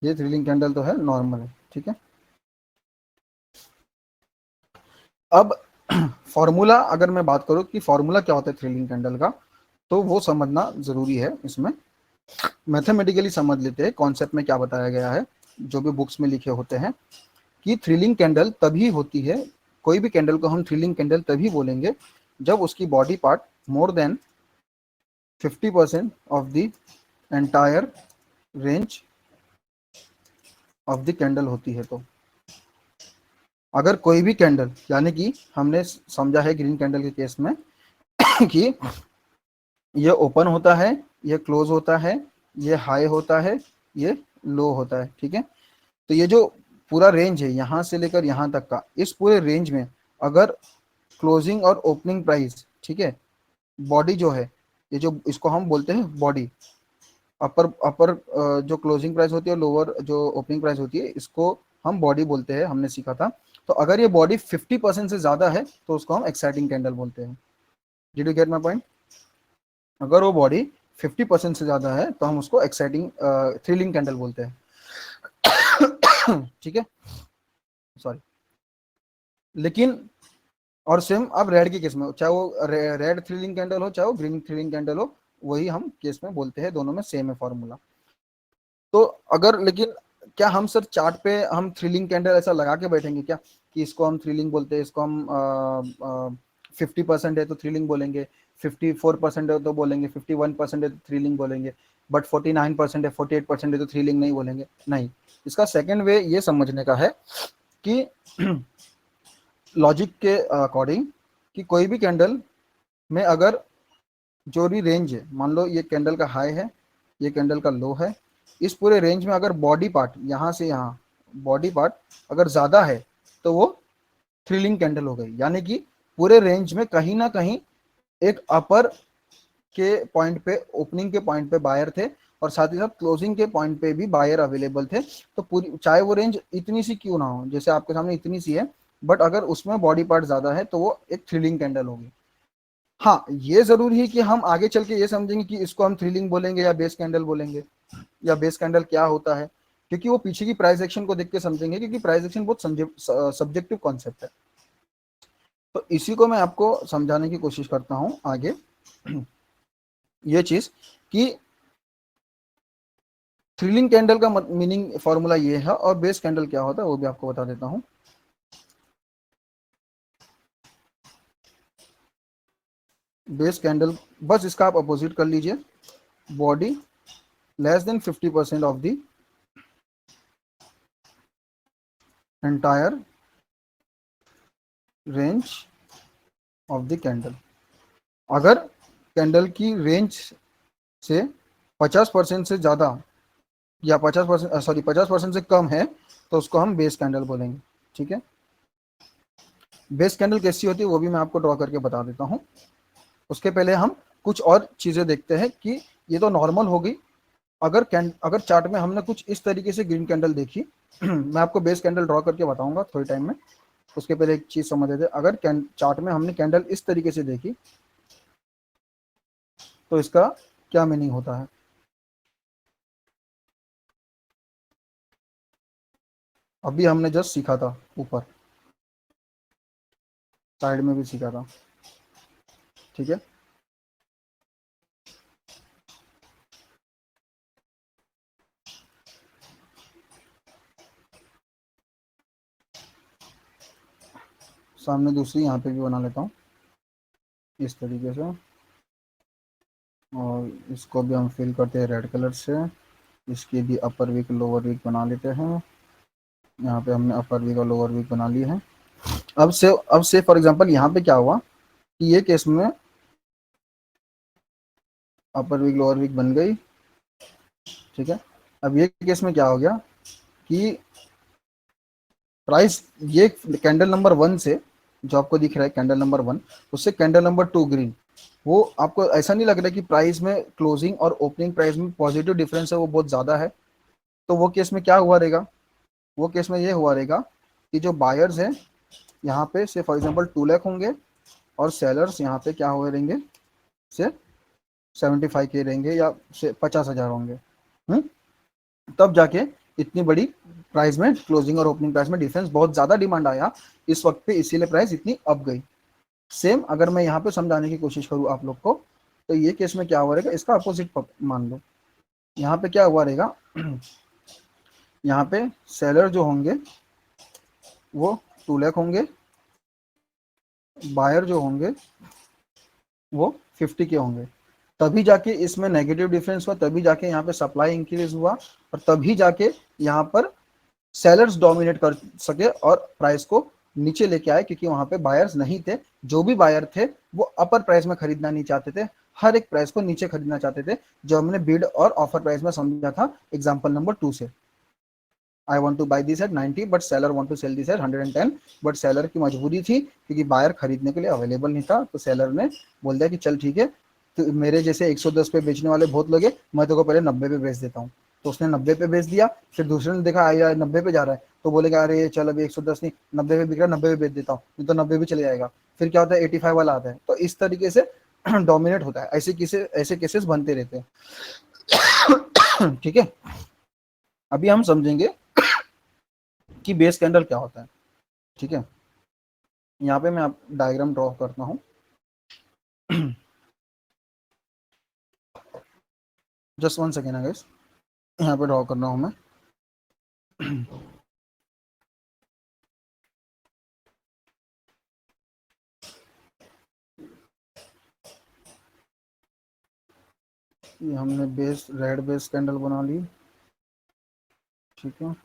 ये थ्रिलिंग कैंडल तो है, नॉर्मल है। ठीक है, अब फॉर्मूला अगर मैं बात करूँ कि फॉर्मूला क्या होता है थ्रिलिंग कैंडल का, तो वो समझना जरूरी है। इसमें मैथमेटिकली समझ लेते हैं कॉन्सेप्ट में क्या बताया गया है, जो भी बुक्स में लिखे होते हैं, कि थ्रिलिंग कैंडल तभी होती है, कोई भी कैंडल को हम थ्रिलिंग कैंडल तभी बोलेंगे जब उसकी body part more than 50% of the entire range of the candle होती है। तो अगर कोई भी कैंडल, यानी कि हमने समझा है ग्रीन कैंडल के केस में कि ये ओपन होता है, ये क्लोज होता है, ये हाई होता है, ये लो होता है। ठीक है, तो ये जो पूरा रेंज है यहाँ से लेकर यहाँ तक का, इस पूरे रेंज में अगर क्लोजिंग और ओपनिंग प्राइस, ठीक है, बॉडी जो है, ये जो इसको हम बोलते हैं बॉडी, अपर अपर जो क्लोजिंग प्राइस होती है, लोअर जो ओपनिंग प्राइस होती है, इसको हम बॉडी बोलते हैं, हमने सीखा था। तो अगर ये बॉडी 50% से ज्यादा है तो उसको हम एक्साइटिंग कैंडल बोलते हैं। Did you get my point? अगर वो बॉडी 50% से ज्यादा है तो हम उसको एक्साइटिंग थ्रिलिंग कैंडल बोलते हैं। ठीक है, सॉरी। लेकिन और सेम अब रेड के केस में, चाहे वो रेड थ्रिलिंग कैंडल हो, चाहे वो ग्रीन थ्रिलिंग कैंडल हो, वही हम केस में बोलते हैं, दोनों में सेम है फॉर्मूला। तो अगर, लेकिन क्या हम सर चार्ट पे हम थ्रिलिंग कैंडल ऐसा लगा के बैठेंगे क्या कि इसको हम थ्रिलिंग बोलते हैं, इसको हम 50% है तो थ्रिलिंग बोलेंगे, 54% है तो बोलेंगे, 51% है तो थ्रिलिंग बोलेंगे, बट 49% है, 48% है तो थ्रिलिंग नहीं बोलेंगे? नहीं। इसका सेकेंड वे ये समझने का है कि लॉजिक के अकॉर्डिंग, कि कोई भी कैंडल में अगर जो भी रेंज है, मान लो ये कैंडल का हाई है, ये कैंडल का लो है, इस पूरे रेंज में अगर बॉडी पार्ट यहाँ से यहाँ, बॉडी पार्ट अगर ज्यादा है तो वो थ्रिलिंग कैंडल हो गई। यानी कि पूरे रेंज में कहीं ना कहीं एक अपर के पॉइंट पे, ओपनिंग के पॉइंट पे बायर थे, और साथ ही साथ क्लोजिंग के पॉइंट पे भी बायर अवेलेबल थे। तो पूरी, चाहे वो रेंज इतनी सी क्यों ना हो, जैसे आपके सामने इतनी सी है, बट अगर उसमें बॉडी पार्ट ज्यादा है तो वो एक थ्रिलिंग कैंडल होगी। हाँ, ये जरूरी है कि हम आगे चल के ये समझेंगे कि इसको हम थ्रिलिंग बोलेंगे या बेस कैंडल बोलेंगे, या बेस कैंडल क्या होता है, क्योंकि वो पीछे की प्राइस एक्शन को देख के समझेंगे, क्योंकि प्राइस एक्शन बहुत सब्जेक्टिव कॉन्सेप्ट है। तो इसी को मैं आपको समझाने की कोशिश करता हूँ आगे, ये चीज कि थ्रिलिंग कैंडल का मीनिंग फॉर्मूला ये है, और बेस कैंडल क्या होता है वो भी आपको बता देता हूँ। बेस कैंडल, बस इसका आप अपोजिट कर लीजिए, body less than 50% of the entire range of the candle. अगर कैंडल की रेंज से 50% से ज्यादा, या 50%, सॉरी 50% से कम है, तो उसको हम बेस कैंडल बोलेंगे। ठीक है, बेस कैंडल कैसी होती है वो भी मैं आपको ड्रॉ करके बता देता हूँ। उसके पहले हम कुछ और चीजें देखते हैं कि ये तो नॉर्मल हो गई। अगर चार्ट में हमने कुछ इस तरीके से ग्रीन कैंडल देखी, मैं आपको बेस कैंडल ड्रॉ करके बताऊंगा थोड़ी टाइम में। उसके पहले एक चीज समझ लेते हैं, अगर चार्ट में हमने कैंडल इस तरीके से देखी तो इसका क्या मीनिंग होता है। अभी हमने जस्ट सीखा था, ऊपर साइड में भी सीखा था। ठीक है, सामने दूसरी यहाँ पे भी बना लेता हूँ इस तरीके से, और इसको भी हम फिल करते हैं रेड कलर से। इसकी भी अपर वीक लोअर वीक बना लेते हैं। यहाँ पे हमने अपर वीक और लोअर वीक बना ली है। अब से फॉर एग्जांपल यहाँ पे क्या हुआ कि ये केस में अपर वीक लोअर वीक बन गई, ठीक है। अब ये केस में क्या हो गया कि प्राइस, ये कैंडल नंबर 1 से जो आपको दिख रहा है कैंडल नंबर 1, उससे कैंडल नंबर 2 ग्रीन, वो आपको ऐसा नहीं लग रहा है कि प्राइस में क्लोजिंग और ओपनिंग प्राइस में पॉजिटिव डिफरेंस है वो बहुत ज़्यादा है? तो वो केस में क्या हुआ रहेगा, वो केस में ये हुआ रहेगा कि जो बायर्स हैं यहाँ पे से फॉर एग्जांपल 2 लाख होंगे, और सेलर्स यहाँ पे क्या हुए रहेंगे से 75 के रहेंगे या से 50,000 होंगे। हम्म तब जाके इतनी बड़ी प्राइस में क्लोजिंग और ओपनिंग प्राइस में डिफरेंस, बहुत ज़्यादा डिमांड आया इस वक्त पे, इसीलिए प्राइस इतनी अप गई। सेम अगर मैं यहाँ पे समझाने की कोशिश करूँ आप लोग को, तो ये केस में क्या हुआ रहेगा, इसका अपोजिट मान लो। यहाँ पे क्या हुआ रहेगा यहाँ पे सेलर जो होंगे वो 2 लाख होंगे, बायर जो होंगे वो 50 के होंगे। तभी जाके इसमें नेगेटिव डिफरेंस हुआ, तभी जाके यहाँ पे सप्लाई इंक्रीज हुआ, और तभी जाके यहाँ पर सेलर्स डोमिनेट कर सके और प्राइस को नीचे लेके आए, क्योंकि वहां पे बायर्स नहीं थे। जो भी बायर थे वो अपर प्राइस में खरीदना नहीं चाहते थे, हर एक प्राइस को नीचे खरीदना चाहते थे, जो हमने बिड और ऑफर प्राइस में समझा था एग्जांपल नंबर 2 से। I want to buy this at 90 but seller want to sell this at 110, but seller की मजबूरी थी क्योंकि बायर खरीदने के लिए अवेलेबल नहीं था, तो सेलर ने बोल दिया कि चल ठीक है, तो मेरे जैसे 110 पे बेचने वाले बहुत लोग हैं, मैं तो को पहले 90 पे बेच देता हूँ। तो उसने 90 पे बेच दिया, फिर दूसरे ने देखा यार 90 पे जा रहा है, तो बोलेगा अरे चल अभी 110 नहीं 90 पे बिक रहा है, 90 पे बेच देता हूँ, नहीं तो 90 भी चले जाएगा। फिर क्या होता है 85 वाला आता है, तो इस तरीके से डोमिनेट होता है, ऐसे केसेस बनते रहते हैं। ठीक है, अभी हम समझेंगे कि बेस कैंडल क्या होता है। ठीक है, यहाँ पे मैं आप डायग्राम ड्रॉ करता हूँ। जस्ट 1 सेकेंड है गाइस, यहाँ पे ड्रॉ कर रहा हूँ मैं। ये हमने बेस रेड बेस कैंडल बना ली, ठीक है,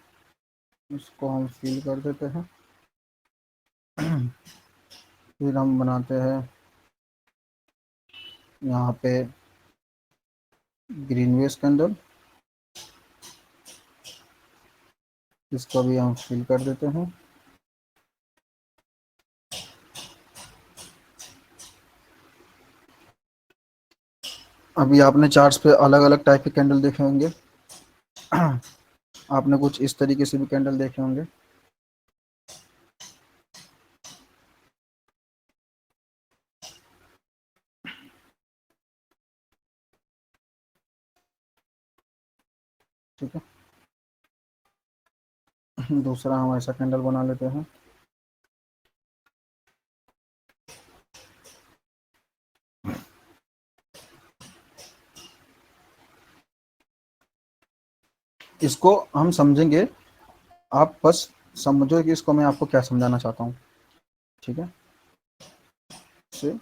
इसको हम फिल कर देते हैं। फिर हम बनाते हैं यहाँ पे ग्रीन बेस कैंडल, इसको भी हम फिल कर देते हैं। अभी आपने चार्ट्स पे अलग अलग टाइप के कैंडल देखे होंगे। आपने कुछ इस तरीके से भी कैंडल देखे होंगे। ठीक है, दूसरा हम ऐसा कैंडल बना लेते हैं। इसको हम समझेंगे, आप बस समझो कि इसको मैं आपको क्या समझाना चाहता हूँ। ठीक है, से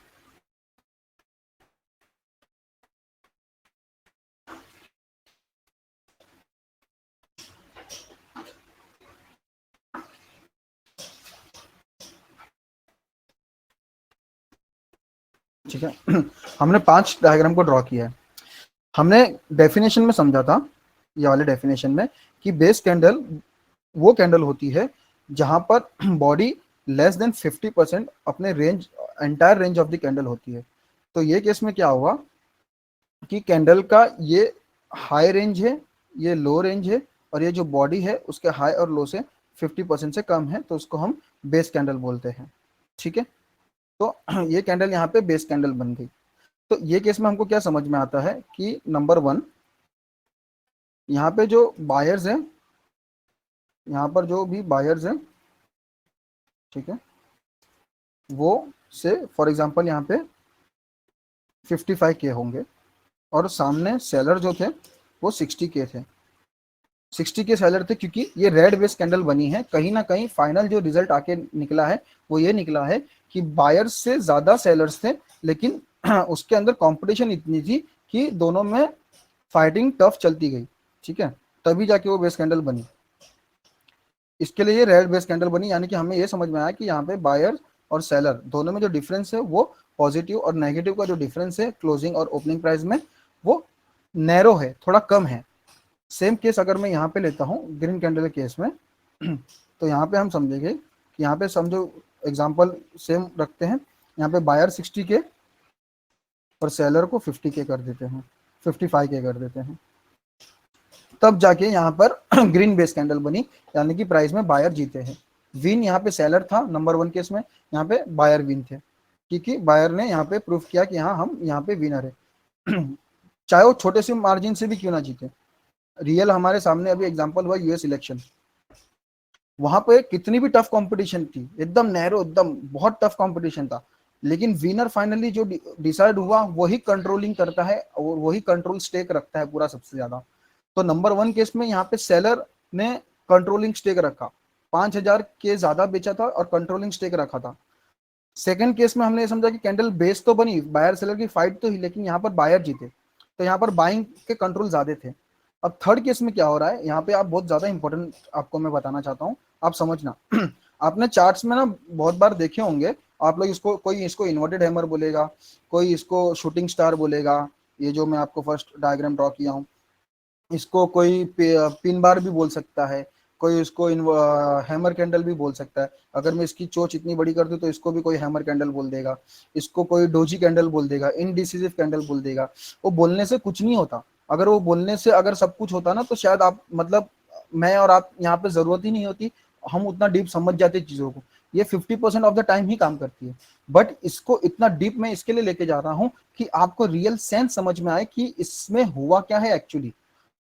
ठीक है। हमने 5 डायग्राम को ड्रॉ किया है। हमने डेफिनेशन में समझा था, ये वाले डेफिनेशन में, कि बेस कैंडल वो कैंडल होती है जहां पर बॉडी लेस देन 50% अपने range, entire range of the candle होती है। तो ये केस में क्या हुआ कि कैंडल का ये हाई रेंज है, ये लो रेंज है, और ये जो बॉडी है उसके हाई और लो से 50% से कम है, तो उसको हम बेस कैंडल बोलते हैं। ठीक है, तो ये कैंडल यहाँ पे बेस कैंडल बन गई। तो ये केस में हमको क्या समझ में आता है कि नंबर 1, यहाँ पे जो बायर्स हैं, यहाँ पर जो भी बायर्स हैं, ठीक है, वो से फॉर एग्जांपल यहाँ पे 55 के होंगे, और सामने सेलर जो थे वो 60 के थे। 60 के सेलर थे, क्योंकि ये रेड बेस कैंडल बनी है। कहीं ना कहीं फाइनल जो रिजल्ट आके निकला है वो ये निकला है कि बायर्स से ज्यादा सेलर्स थे, लेकिन उसके अंदर कंपटीशन इतनी थी कि दोनों में फाइटिंग टफ चलती गई, ठीक है, तभी जाके वो बेस कैंडल बनी। इसके लिए ये रेड बेस कैंडल बनी, यानी कि हमें ये समझ में आया कि यहाँ पे बायर और सेलर दोनों में जो डिफरेंस है वो पॉजिटिव और नेगेटिव का जो डिफरेंस है क्लोजिंग और ओपनिंग प्राइस में वो नैरो है, थोड़ा कम है। सेम केस अगर मैं यहाँ पे लेता हूँ ग्रीन कैंडल के केस में तो यहाँ पे हम समझेंगे कि यहाँ पे समझो एग्जांपल सेम रखते हैं, यहाँ पे बायर 60 के और सेलर को 50 के कर देते हैं, 55 के कर देते हैं, तब जाके यहाँ पर ग्रीन बेस कैंडल बनी, यानी कि प्राइस में बायर जीते हैं। विन यहाँ पे सेलर था नंबर 1 केस में, यहाँ पे बायर विन थे, क्योंकि बायर ने यहाँ पे प्रूफ किया कि हाँ हम यहाँ पे विनर है चाहे वो छोटे से मार्जिन से भी क्यों ना जीते। रियल हमारे सामने अभी एग्जांपल हुआ यूएस इलेक्शन, वहां पे कितनी भी टफ कंपटीशन थी, एकदम नैरो, एकदम बहुत टफ कंपटीशन था, लेकिन विनर फाइनली जो डिसाइड हुआ वही कंट्रोलिंग करता है और वही कंट्रोल स्टेक रखता है पूरा सबसे ज्यादा। तो नंबर 1 केस में यहाँ पे सेलर ने कंट्रोलिंग स्टेक रखा, 5,000 के ज्यादा बेचा था और कंट्रोलिंग स्टेक रखा था। सेकंड केस में हमने ये समझा कि कैंडल बेस तो बनी, बायर सेलर की फाइट तो ही, लेकिन यहाँ पर बायर जीते, तो यहाँ पर बाइंग के कंट्रोल ज्यादा थे। अब थर्ड केस में क्या हो रहा है, यहाँ पे आप बहुत ज्यादा इंपॉर्टेंट आपको मैं बताना चाहता हूँ, आप समझना आपने चार्ट्स में ना बहुत बार देखे होंगे, आप लोग इसको, कोई इसको इन्वर्टेड हैमर बोलेगा, कोई इसको शूटिंग स्टार बोलेगा, ये जो मैं आपको फर्स्ट डायग्राम ड्रॉ किया हूँ, इसको कोई पिन बार भी बोल सकता है, कोई इसको हैमर कैंडल भी बोल सकता है। अगर मैं इसकी चोच इतनी बड़ी कर दूं तो इसको भी कोई हैमर कैंडल बोल देगा, इसको कोई डोजी कैंडल बोल देगा, इनडिसिसिव कैंडल बोल देगा। वो बोलने से कुछ नहीं होता, अगर वो बोलने से अगर सब कुछ होता ना तो शायद आप, मतलब मैं और आप यहाँ पे जरूरत ही नहीं होती, हम उतना डीप समझ जाते चीजों को। ये 50% ऑफ द टाइम ही काम करती है, बट इसको इतना डीप मैं इसके लिए लेके जा रहा हूँ कि आपको रियल सेंस समझ में आए कि इसमें हुआ क्या है एक्चुअली।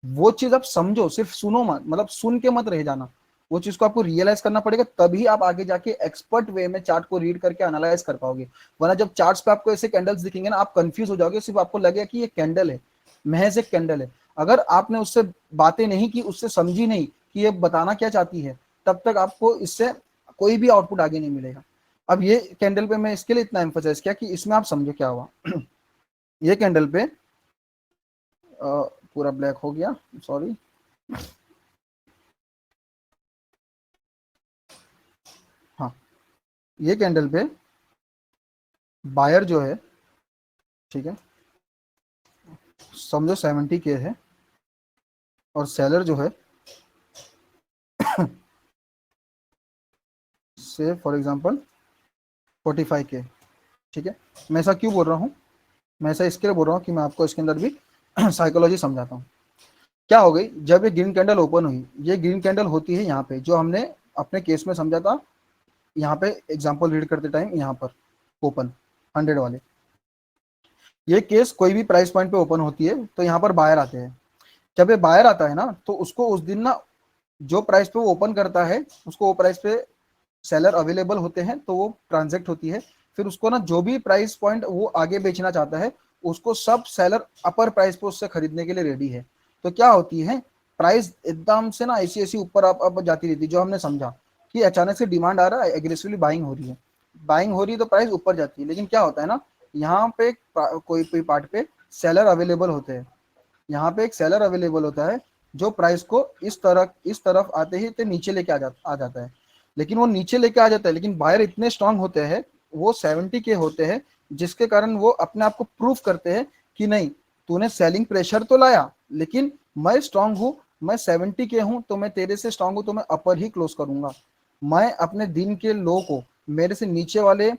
वो चीज आप समझो, सिर्फ सुनो मत, मतलब सुन के मत रह जाना, वो चीज को आपको रियलाइज करना पड़ेगा, तभी आप आगे जाके एक्सपर्ट वे में चार्ट को रीड करके एनालाइज कर पाओगे। वरना जब चार्ट्स पे आपको ऐसे कैंडल्स दिखेंगे ना, आप कंफ्यूज हो जाओगे, सिर्फ आपको लगेगा कि ये कैंडल है, महज एक कैंडल है। अगर आपने उससे बातें नहीं की, उससे समझी नहीं कि ये बताना क्या चाहती है, तब तक आपको इससे कोई भी आउटपुट आगे नहीं मिलेगा। अब ये कैंडल पे मैं इसके लिए इतना एम्फोसाइज किया कि इसमें आप समझो क्या हुआ ये कैंडल पे पूरा ब्लैक हो गया, सॉरी, हाँ, ये कैंडल पे बायर जो है, ठीक है, समझो 70 के है, और सेलर जो है से फॉर एग्जांपल 45 के, ठीक है। मैं ऐसा क्यों बोल रहा हूँ, मैं ऐसा इसके लिए बोल रहा हूँ कि मैं आपको इसके अंदर भी साइकोलॉजी समझाता हूँ। क्या हो गई, जब ये ग्रीन कैंडल ओपन हुई, ये ग्रीन कैंडल होती है यहाँ पे, जो हमने अपने केस में समझा था, यहाँ पे एग्जांपल रीड करते टाइम यहाँ पर ओपन 100 वाले, ये केस कोई भी प्राइस पॉइंट पे ओपन होती है तो यहाँ पर बायर आते हैं। जब ये बायर आता है ना, तो उसको उस दिन ना जो प्राइस पे वो ओपन करता है उसको वो प्राइस पे सेलर अवेलेबल होते हैं, तो वो ट्रांजेक्ट होती है। फिर उसको ना जो भी प्राइस पॉइंट वो आगे बेचना चाहता है, उसको सब सेलर अपर प्राइस पे उससे खरीदने के लिए रेडी है। तो क्या होती है, प्राइस एकदम से ना ऐसी ऐसी ऊपर अप जाती रहती है, जो हमने समझा कि अचानक से डिमांड आ रहा है, एग्रेसिवली बाइंग हो रही है, बाइंग हो रही है तो प्राइस ऊपर जाती है। लेकिन क्या होता है ना, यहाँ पे कोई कोई पार्ट पे सेलर अवेलेबल होते हैं, यहाँ पे एक सेलर अवेलेबल होता है जो प्राइस को इस तरफ आते ही तो नीचे लेके आ जाता है। लेकिन वो नीचे लेके आ जाता है, लेकिन बायर इतने स्ट्रांग होते हैं, वो 70 के होते हैं, जिसके कारण वो अपने आप को प्रूफ करते हैं कि नहीं, तूने सेलिंग प्रेशर तो लाया, लेकिन मैं स्ट्रांग हूँ, मैं 70 के हूँ, तो मैं तेरे से स्ट्रांग हूँ, तो मैं अपर ही क्लोज करूंगा। मैं अपने दिन के लो को, मेरे से नीचे वाले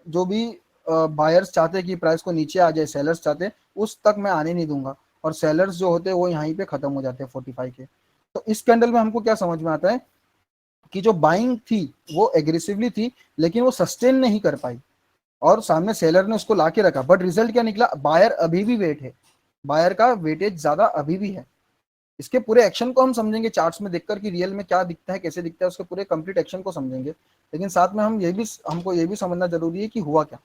जो भी बायर्स चाहते हैं कि प्राइस को नीचे आ जाए, सेलर्स चाहते हैं, उस तक मैं आने नहीं दूंगा। और सेलर्स जो होते हैं वो यहीं पे खत्म हो जाते हैं 45 के। तो इस कैंडल में हमको क्या समझ में आता है कि जो बाइंग थी वो एग्रेसिवली थी, लेकिन वो सस्टेन नहीं कर पाई, और सामने सेलर ने उसको ला के रखा, बट रिजल्ट क्या निकला, बायर अभी भी वेट है, बायर का वेटेज ज्यादा अभी भी है। इसके पूरे एक्शन को हम समझेंगे चार्ट्स में देखकर कि रियल में क्या दिखता है, कैसे दिखता है, उसके पूरे कंप्लीट एक्शन को समझेंगे, लेकिन साथ में हमको ये भी समझना जरूरी है कि हुआ क्या।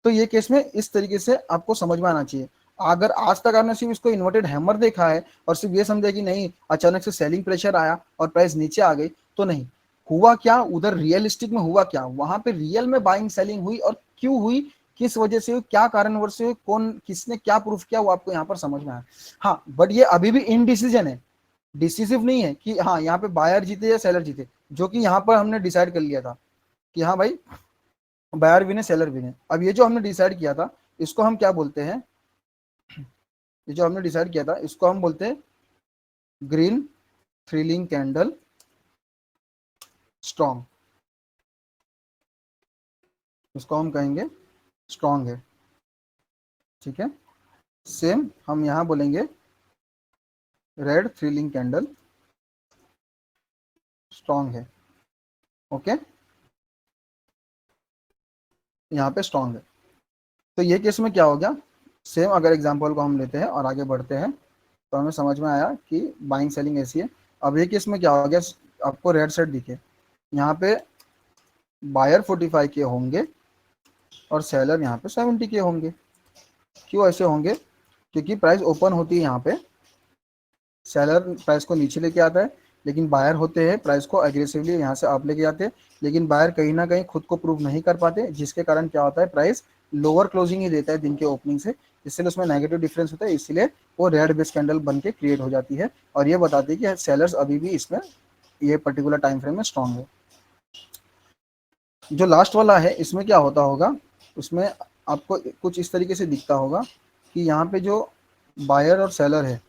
तो ये केस में इस तरीके से आपको समझ में आना चाहिए। अगर आज तक आपने सिर्फ इसको इन्वर्टेड हैमर देखा है और सिर्फ ये समझा कि नहीं अचानक से सेलिंग प्रेशर आया और प्राइस नीचे आ गई, तो नहीं। हुआ क्या उधर, रियलिस्टिक में हुआ क्या, वहां पे रियल में बाइंग सेलिंग हुई और क्यों हुई, किस वजह से हुई, क्या कारणवश से हुई, कौन किसने क्या प्रूफ किया, वो आपको यहाँ पर समझ में आया। हाँ बट ये अभी भी इनडिसीजन है, डिसीसिव नहीं है कि हाँ यहाँ पे बायर जीते या सेलर जीते, जो कि यहाँ पर हमने डिसाइड कर लिया था कि हाँ भाई बायर विन है सेलर विन है। अब ये जो हमने डिसाइड किया था इसको हम क्या बोलते हैं, ये जो हमने डिसाइड किया था इसको हम बोलते हैं ग्रीन थ्रिलिंग कैंडल स्ट्रॉन्ग, इसको हम कहेंगे स्ट्रॉन्ग है। ठीक है, सेम हम यहां बोलेंगे रेड थ्रिलिंग कैंडल स्ट्रॉन्ग है। ओके, यहाँ पे स्ट्रॉन्ग है। तो ये केस में क्या हो गया, सेम अगर एग्जांपल को हम लेते हैं और आगे बढ़ते हैं तो हमें समझ में आया कि बाइंग सेलिंग ऐसी है। अब ये केस में क्या हो गया, आपको रेड सेट दिखे, यहाँ पे बायर 45 के होंगे और सेलर यहाँ पे 70 के होंगे। क्यों ऐसे होंगे, क्योंकि प्राइस ओपन होती है यहाँ पे, सेलर प्राइस को नीचे लेके आता है, लेकिन बायर होते हैं प्राइस को एग्रेसिवली यहाँ से आप लेके आते हैं, लेकिन बायर कहीं ना कहीं खुद को प्रूव नहीं कर पाते, जिसके कारण क्या होता है प्राइस लोअर क्लोजिंग ही देता है दिन के ओपनिंग से, इसलिए उसमें नेगेटिव डिफरेंस होता है, इसलिए वो रेड बेस कैंडल बन के क्रिएट हो जाती है और ये बताती है कि सेलर्स अभी भी इसमें ये पर्टिकुलर टाइम फ्रेम में स्ट्रॉन्ग है। जो लास्ट वाला है इसमें क्या होता होगा, उसमें आपको कुछ इस तरीके से दिखता होगा कि यहाँ पे जो बायर और सेलर है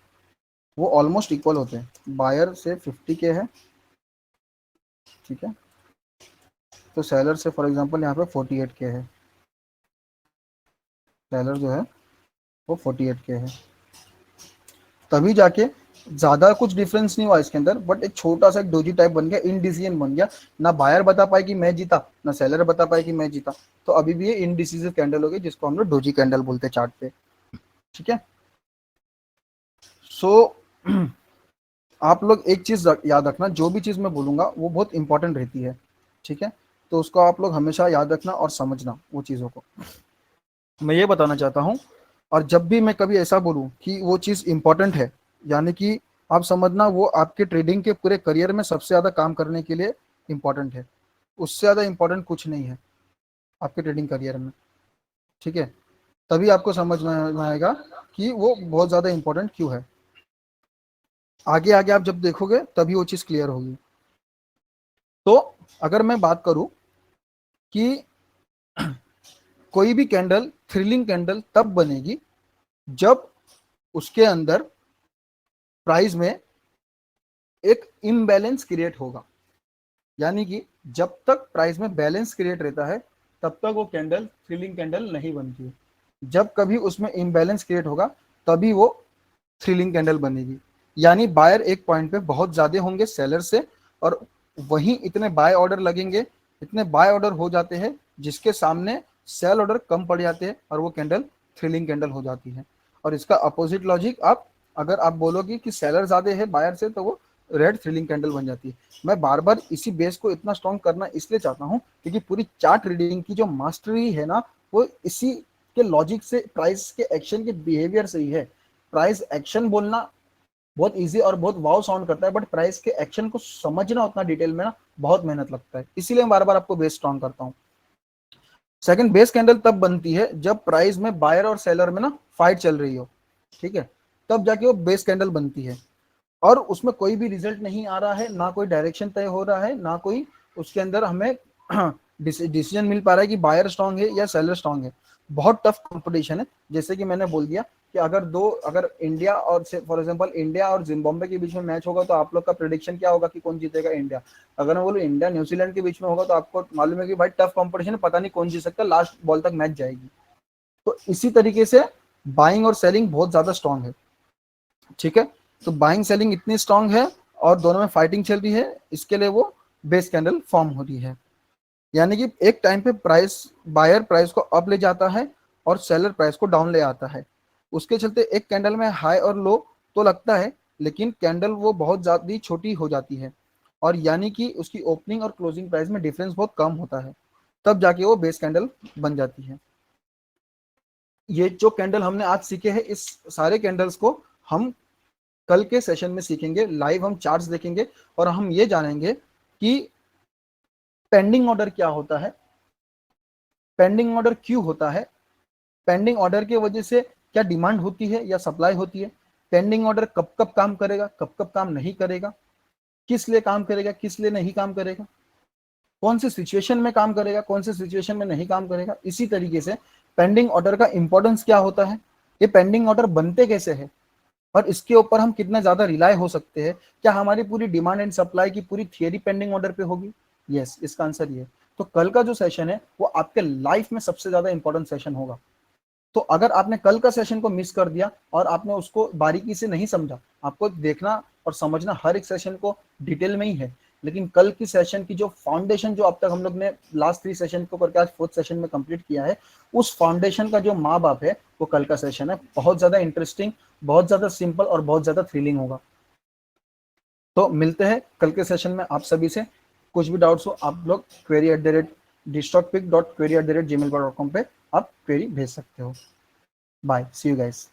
वो ऑलमोस्ट इक्वल होते हैं, बायर से 50 के है, ठीक है, तो सेलर से फॉर एग्जांपल यहाँ पे 48 के है, सेलर जो है वो 48 के है, तभी जाके ज्यादा कुछ डिफरेंस नहीं हुआ इसके अंदर, बट एक छोटा सा एक डोजी टाइप बन गया, इनडिसीजन बन गया, ना बायर बता पाए कि मैं जीता ना सेलर बता पाए कि मैं जीता, तो अभी भी ये इनडिसीजिव कैंडल हो गई जिसको हम लोग डोजी कैंडल बोलते हैं चार्ट पे। ठीक है, सो आप लोग एक चीज याद रखना, जो भी चीज मैं बोलूंगा वो बहुत इंपॉर्टेंट रहती है, ठीक है, तो उसको आप लोग हमेशा याद रखना और समझना वो चीज़ों को। मैं ये बताना चाहता हूँ, और जब भी मैं कभी ऐसा बोलूँ कि वो चीज़ इंपॉर्टेंट है, यानी कि आप समझना वो आपके ट्रेडिंग के पूरे करियर में सबसे ज़्यादा काम करने के लिए इंपॉर्टेंट है, उससे ज़्यादा इंपॉर्टेंट कुछ नहीं है आपके ट्रेडिंग करियर में। ठीक है, तभी आपको समझ में आएगा कि वो बहुत ज़्यादा इंपॉर्टेंट क्यों है, आगे आगे आप जब देखोगे तभी वो चीज़ क्लियर होगी। तो अगर मैं बात करूँ कि कोई भी कैंडल थ्रिलिंग कैंडल तब बनेगी जब उसके अंदर प्राइस में एक इम्बैलेंस क्रिएट होगा, यानी कि जब तक प्राइस में बैलेंस क्रिएट रहता है तब तक वो कैंडल थ्रिलिंग कैंडल नहीं बनती है, जब कभी उसमें इम्बैलेंस क्रिएट होगा तभी वो थ्रिलिंग कैंडल बनेगी, यानी बायर एक पॉइंट पे बहुत ज्यादा होंगे सेलर से, और वहीं इतने बाय ऑर्डर लगेंगे, इतने बाय ऑर्डर हो जाते हैं जिसके सामने सेल ऑर्डर कम पड़ जाते हैं और वो कैंडल थ्रिलिंग कैंडल हो जाती है। और इसका अपोजिट लॉजिक, आप अगर आप बोलोगे कि सेलर ज्यादा है बायर से तो वो रेड थ्रिलिंग कैंडल बन जाती है। मैं बार बार इसी बेस को इतना स्ट्रॉन्ग करना इसलिए चाहता हूँ क्योंकि पूरी चार्ट रीडिंग की जो मास्टरी है ना वो इसी के लॉजिक से, प्राइस के एक्शन के बिहेवियर से ही है। प्राइस एक्शन बोलना बहुत इजी और बहुत वाव साउंड करता है, बट प्राइस के एक्शन को समझना उतना डिटेल में ना बहुत मेहनत लगता है, इसीलिए मैं बार बार आपको बेस स्ट्रॉन्ग करता हूँ। सेकंड, बेस कैंडल तब बनती है जब प्राइस में बायर और सेलर में ना फाइट चल रही हो, ठीक है, तब जाके वो बेस कैंडल बनती है, और उसमें कोई भी रिजल्ट नहीं आ रहा है, ना कोई डायरेक्शन तय हो रहा है, ना कोई उसके अंदर हमें डिसीजन मिल पा रहा है कि बायर स्ट्रांग है या सेलर स्ट्रांग है। बहुत टफ कंपटीशन है, जैसे कि मैंने बोल दिया कि अगर इंडिया और फॉर एग्जांपल इंडिया और जिम्बाब्वे के बीच में मैच होगा तो आप लोग का प्रेडिक्शन क्या होगा कि कौन जीतेगा? इंडिया। अगर मैं बोलूँ इंडिया न्यूजीलैंड के बीच में होगा तो आपको मालूम है कि भाई टफ कंपटीशन है, पता नहीं कौन जीत सकता, लास्ट बॉल तक मैच जाएगी। तो इसी तरीके से बाइंग और सेलिंग बहुत ज्यादा स्ट्रांग है, ठीक है, तो बाइंग सेलिंग इतनी स्ट्रांग है और दोनों में फाइटिंग चल रही है, इसके लिए वो बेस कैंडल फॉर्म हो रही है, यानी कि एक टाइम पे प्राइस, बायर प्राइस को अप ले जाता है और सेलर प्राइस को डाउन ले आता है, उसके चलते एक कैंडल में हाई और लो तो लगता है, लेकिन कैंडल वो बहुत ज्यादा छोटी हो जाती है, और यानी कि उसकी ओपनिंग और क्लोजिंग प्राइस में डिफरेंस बहुत कम होता है, तब जाके वो बेस कैंडल बन जाती है। ये जो कैंडल हमने आज सीखे हैं, इस सारे कैंडल्स को हम कल के सेशन में सीखेंगे, लाइव हम चार्ट्स देखेंगे और हम ये जानेंगे कि पेंडिंग ऑर्डर क्या होता है, पेंडिंग ऑर्डर क्यों होता है, पेंडिंग ऑर्डर की वजह से क्या डिमांड होती है या सप्लाई होती है, पेंडिंग ऑर्डर कब कब काम करेगा, कब कब काम नहीं करेगा, किस लिए काम करेगा, किस लिए नहीं काम करेगा, कौन से सिचुएशन में काम करेगा, कौन से सिचुएशन में नहीं काम करेगा। इसी तरीके से पेंडिंग ऑर्डर का इंपॉर्टेंस क्या होता है, ये पेंडिंग ऑर्डर बनते कैसे है और इसके ऊपर हम कितना ज्यादा रिलाय हो सकते हैं, क्या हमारी पूरी डिमांड एंड सप्लाई की पूरी थियरी पेंडिंग ऑर्डर पे होगी। यस, इसका आंसर ये। तो कल का जो सेशन है वो आपके लाइफ में सबसे ज्यादा इंपॉर्टेंट सेशन होगा। तो अगर आपने कल का सेशन को मिस कर दिया और आपने उसको बारीकी से नहीं समझा, आपको देखना और समझना हर एक सेशन को डिटेल में ही है, लेकिन कल की सेशन की जो फाउंडेशन जो अब तक हम लोग ने लास्ट 3 सेशन को करके आज 4th सेशन में कंप्लीट किया है, उस फाउंडेशन का जो माँ बाप है वो कल का सेशन है। बहुत ज्यादा इंटरेस्टिंग, बहुत ज्यादा सिंपल और बहुत ज्यादा थ्रिलिंग होगा। तो मिलते हैं कल के सेशन में आप सभी से। कुछ भी डाउट्स हो आप लोग query@dstockpick.query@gmail.com पे आप क्वेरी भेज सकते हो। Bye, see you guys.